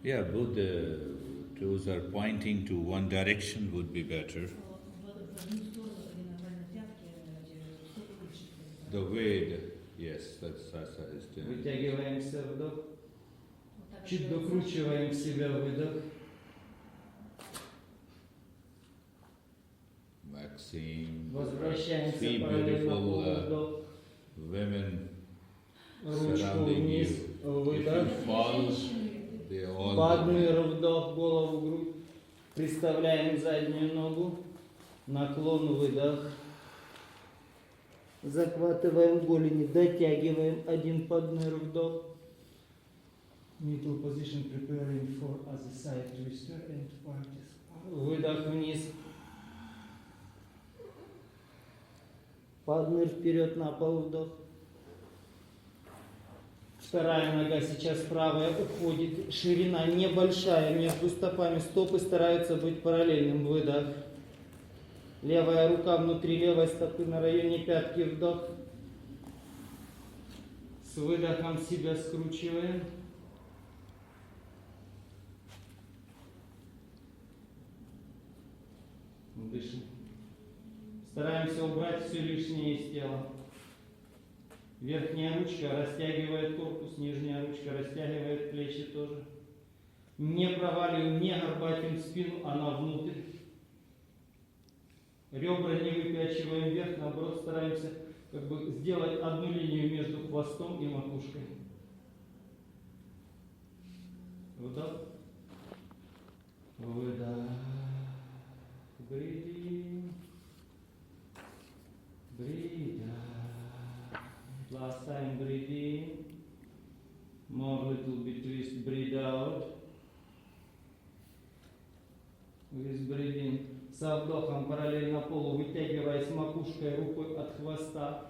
Yeah, both the toes are pointing to one direction would be better. В одну сторону или нормально пятки, стопы лучше. The way, yes, that's is the... Вытягиваемся, вдох. Вот так Чуть делается. докручиваем себя, выдох. Maxine. Возвращаемся Three параллельно полу, beautiful вдох. women Ручку surrounding вниз, you. If выдох. you fall, they all... Подмыр, вдох, голову, грудь. Приставляем заднюю ногу. Наклон, выдох. Захватываем голени, дотягиваем. Один подмыр, вдох. Middle position preparing for other side twister and parties. Выдох вниз. Подмыр вперед на пол, вдох. Вторая нога сейчас правая уходит. Ширина небольшая между стопами. Стопы стараются быть параллельным. Выдох. Левая рука внутри левой стопы на районе пятки. Вдох. С выдохом себя скручиваем. Дышим. Стараемся убрать все лишнее из тела. Верхняя ручка растягивает корпус, нижняя ручка растягивает плечи тоже. Не проваливаем, не горбатим спину, она внутрь. Ребра не выпячиваем вверх, наоборот стараемся как бы сделать одну линию между хвостом и макушкой. Вдох. Выдох. Breathe. Breathe out. Last time breathe in. More little bit twist, breathe out. With breathe in. Со вдохом параллельно полу, вытягиваясь макушкой, рукой от хвоста.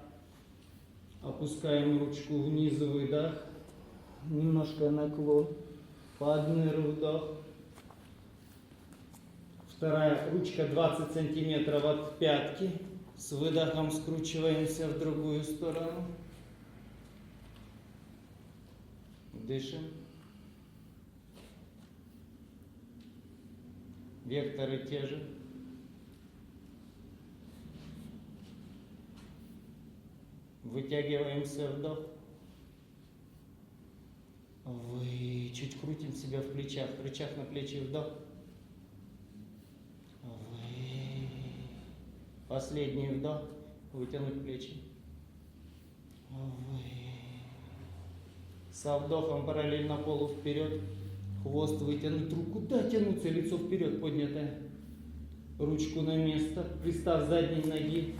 Опускаем ручку вниз, выдох. Немножко наклон. Подныр, вдох. Вторая ручка 20 сантиметров от пятки. С выдохом скручиваемся в другую сторону. Дышим. Векторы те же. Вытягиваемся, вдох. Вы чуть крутим себя в плечах. В плечах на плечи, вдох. Вы. Последний вдох. Вытянуть плечи. Вы. Со вдохом параллельно полу вперед. Хвост вытянуть, руку дотянуться, лицо вперед поднятое. Ручку на место. Пристав задней ноги.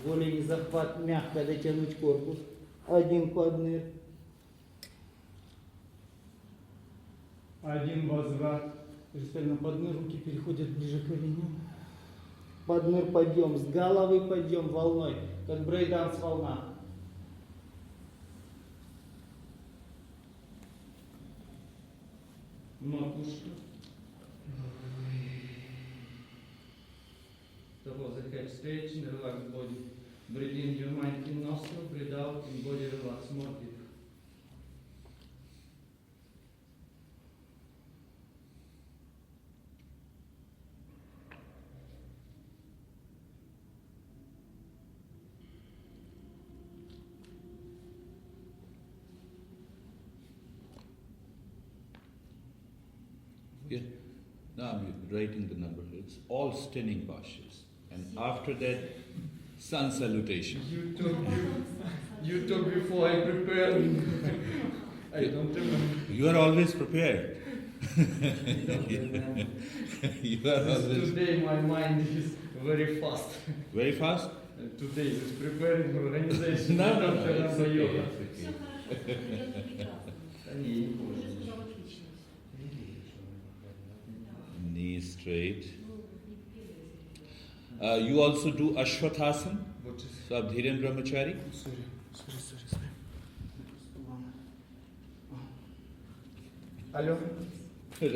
Голени захват, мягко дотянуть корпус. Один подныр. Один возврат. Кристально подныр, руки переходят ближе к коленям. Подныр, подъем, с головы подъем волной, как брейк-данс волна. Макушка. Double the head, stretch and relax body. Breathe in your mind in nostril, breathe out in body, relax, more deep. Yeah. Now I'm writing the number. It's all standing postures. And after that, sun salutation. You talk before I prepare. I don't remember. You are always prepared. You are always Today my mind is very fast. very fast. Today is preparing organization. No, no, After it's number okay, yoga. it's Все okay. хорошо, идет прекрасно. Не помню. Уже сказала отлично. Knee straight. Ну, не первый. You also do Ashwatthasana. Вот сейчас. So Abdhiran Brahmachari. Sorry. Алло. Да.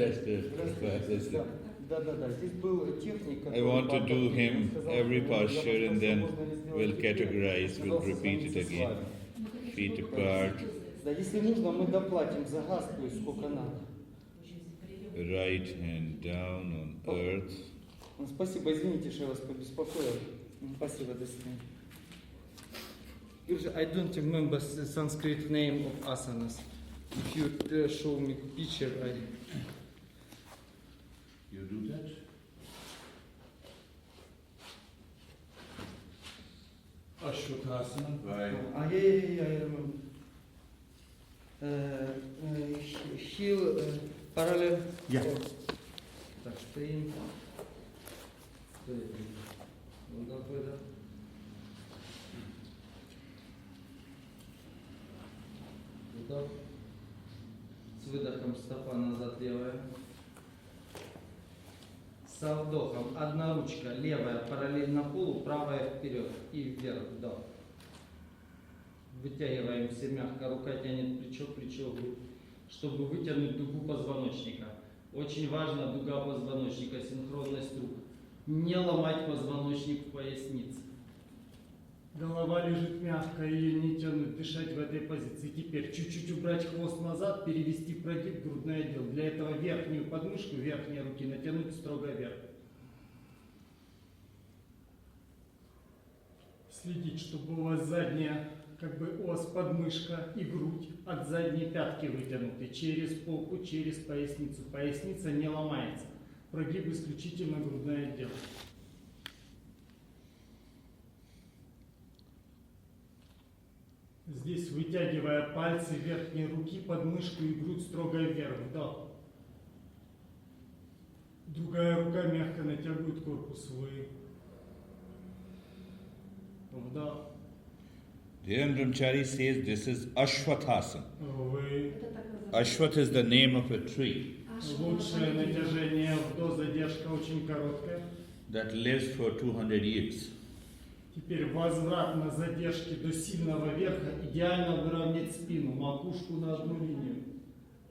Здесь был техник. I want to do him every posture and then we'll categorize, we'll repeat it again. Feet apart, Да, если нужно, мы доплатим за газ, то есть сколько надо. right hand down on earth. Спасибо, извините, что я вас побеспокоил. Спасибо, до свидания. Girish, I don't remember the Sanskrit name of asanas. If you show me picture, I... You do that? Ashwatthasana by I remember. Heel parallel. Yeah. Так, стоим. Вдох, выдох. Вдох. С выдохом стопа назад левая. Со вдохом одна ручка левая параллельно полу, правая вперед и вверх. Вдох. Вытягиваемся мягко, рука тянет плечо, плечо в грудь, чтобы вытянуть дугу позвоночника. Очень важна дуга позвоночника, синхронность рук. Не ломать позвоночник в пояснице. Голова лежит мягко, ее не тянуть, дышать в этой позиции. Теперь чуть-чуть убрать хвост назад, перевести прогиб, грудной отдел. Для этого верхнюю подмышку, верхние руки натянуть строго вверх. Следить, чтобы у вас задняя ос, подмышка и грудь от задней пятки вытянуты. Через попу, через поясницу. Поясница не ломается. Прогиб исключительно грудной отдел. Здесь, вытягивая пальцы верхней руки, подмышку и грудь строго вверх. Вдох. Другая рука мягко натягивает корпус. Выдох. Вдох. Dhyan Brahmachari says this is Ashwathasana. Вы. Это так называется. Ashwath is the name of a tree Лучшее натяжение вдох, задержка очень короткая. that lives for 200 years. Теперь возврат на задержке до сильного верха. Идеально выровнять спину, макушку на одну линию.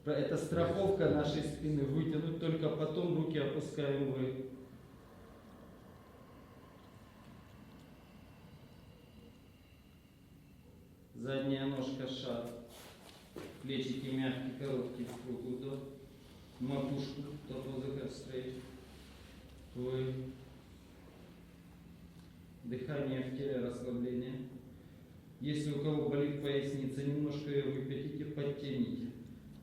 Это страховка нашей спины. Вытянуть, только потом руки опускаем вверх. Задняя ножка шаг. Плечики мягкие, короткие, круг вдох. Макушку, top of the head straight. Вы. Дыхание в теле, расслабление. Если у кого болит поясница, немножко ее выпятите, подтяните.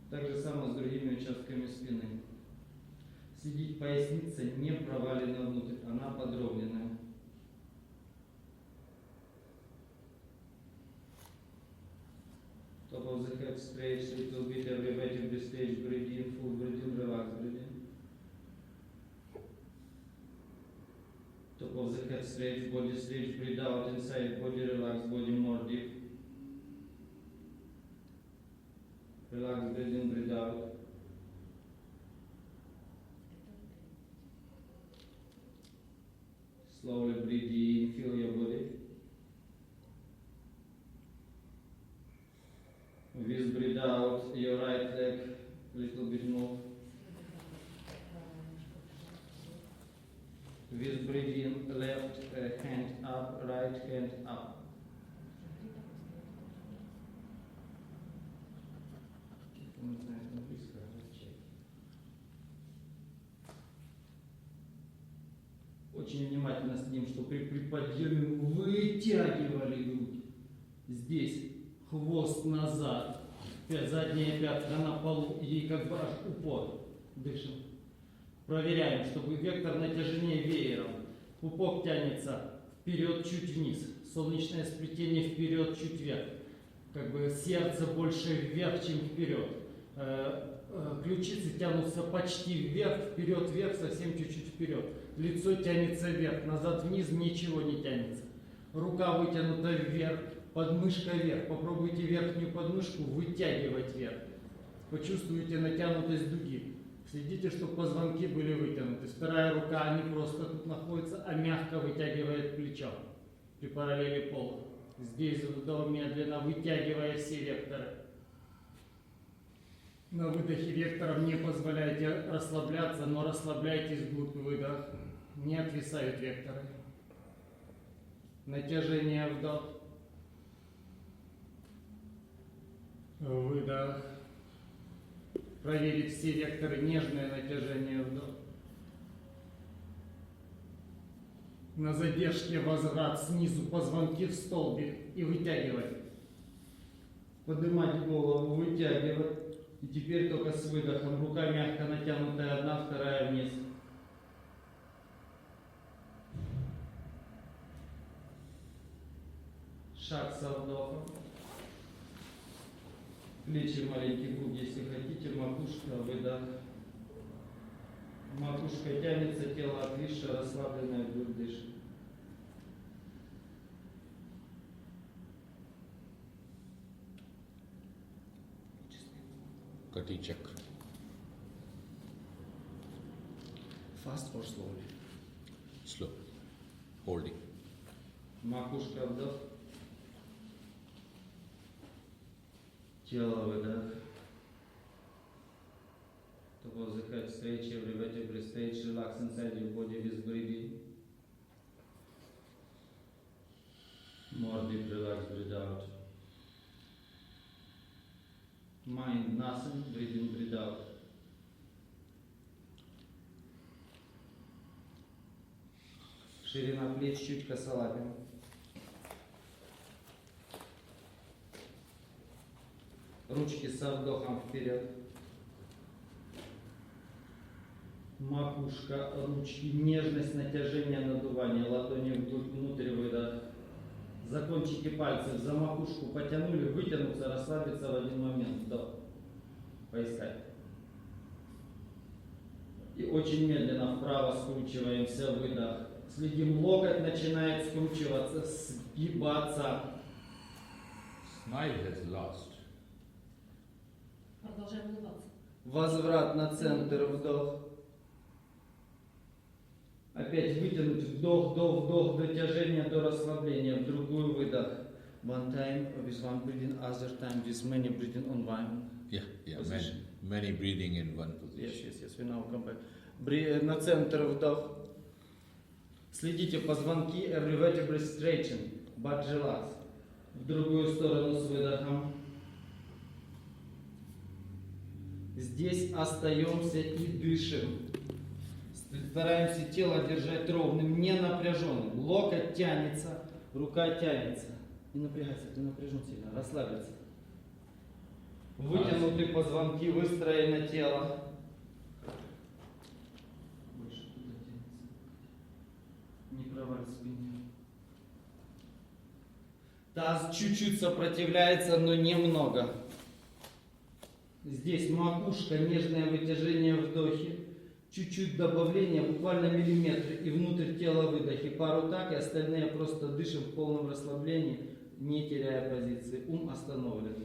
Так же самое с другими участками спины. Следить, поясница не провалена внутрь, она подровненная. Top of the head straight, little bit elevated the stage, breathe in, full breathe in, relax, breathe in. Top of the head straight, body straight, breathe out inside, body relax, body more deep. Relax, breathe in, breathe out. Slowly breathe in, feel your body. With breathe out, your right leg little bit more. With breathe in, left hand up, right hand up. Очень внимательно следим, что при подъеме вытягивали грудь. Здесь хвост назад, задняя пятка на полу, ей аж упор. Дышим. Проверяем, чтобы вектор натяжения веером. Пупок тянется вперед, чуть вниз. Солнечное сплетение вперед, чуть вверх. Сердце больше вверх, чем вперед. Ключицы тянутся почти вверх, вперед, вверх, совсем чуть-чуть вперед. Лицо тянется вверх, назад, вниз, ничего не тянется. Рука вытянута вверх, подмышка вверх. Попробуйте верхнюю подмышку вытягивать вверх. Почувствуйте натянутость дуги. Следите, чтобы позвонки были вытянуты. Вторая рука не просто тут находится, а мягко вытягивает плечо при параллели пола. Здесь вдох медленно, вытягивая все векторы. На выдохе вектором не позволяйте расслабляться, но расслабляйтесь вглубь. Выдох. Не отвисают векторы. Натяжение вдох. Выдох. Проверить все векторы, нежное натяжение вдох. На задержке возврат снизу, позвонки в столбик и вытягивать. Поднимать голову, вытягивать. И теперь только с выдохом. Рука мягко натянутая, одна, вторая вниз. Шаг со вдохом. Плечи маленький круг, если хотите, макушка, выдох. Макушка тянется, тело отвисшее, расслабленное, грудь дышит. Kati check. Fast or slowly? Slow. Holding. Макушка вдох. Тело выдох. Top of the head, stretch every vertebrae, stretch, relax inside your body with breathing. More deep relax, breathe out. Mind nothing, breathe in, breathe out. Ширина плеч чуть косолапим. Ручки со вдохом вперед. Макушка, ручки, нежность, натяжение, надувание, ладони вглубь, внутрь, выдох. За кончики пальцев, за макушку потянули, вытянуться, расслабиться в один момент. Вдох. Поискать. И очень медленно вправо скручиваемся, выдох. Следим, локоть начинает скручиваться, сгибаться. Smile has lost. Продолжаем улыбаться. Возврат на центр, вдох. Опять вытянуть, вдох, вдох, вдох, до тяжения, до расслабления, в другую выдох. One time with one breathing, other time with many breathing on one. Yeah, Position. many breathing in one Yes, position. yes, we now come back. На центр вдох. Следите позвонки, every vertebrae stretching, but relax. В другую сторону с выдохом. Здесь остаемся и дышим. Стараемся тело держать ровным, не напряженным. Локоть тянется, рука тянется. Не напрягайся, ты напряжен сильно, расслабиться. Вытянуты позвонки, выстроено тело. Больше туда тянется. Не проваль спине. Таз чуть-чуть сопротивляется, но немного. Здесь макушка, нежное вытяжение, вдохи. Чуть-чуть добавления, буквально миллиметр, и внутрь тела выдохи. Пару так, и остальные просто дышим в полном расслаблении, не теряя позиции. Ум остановлен.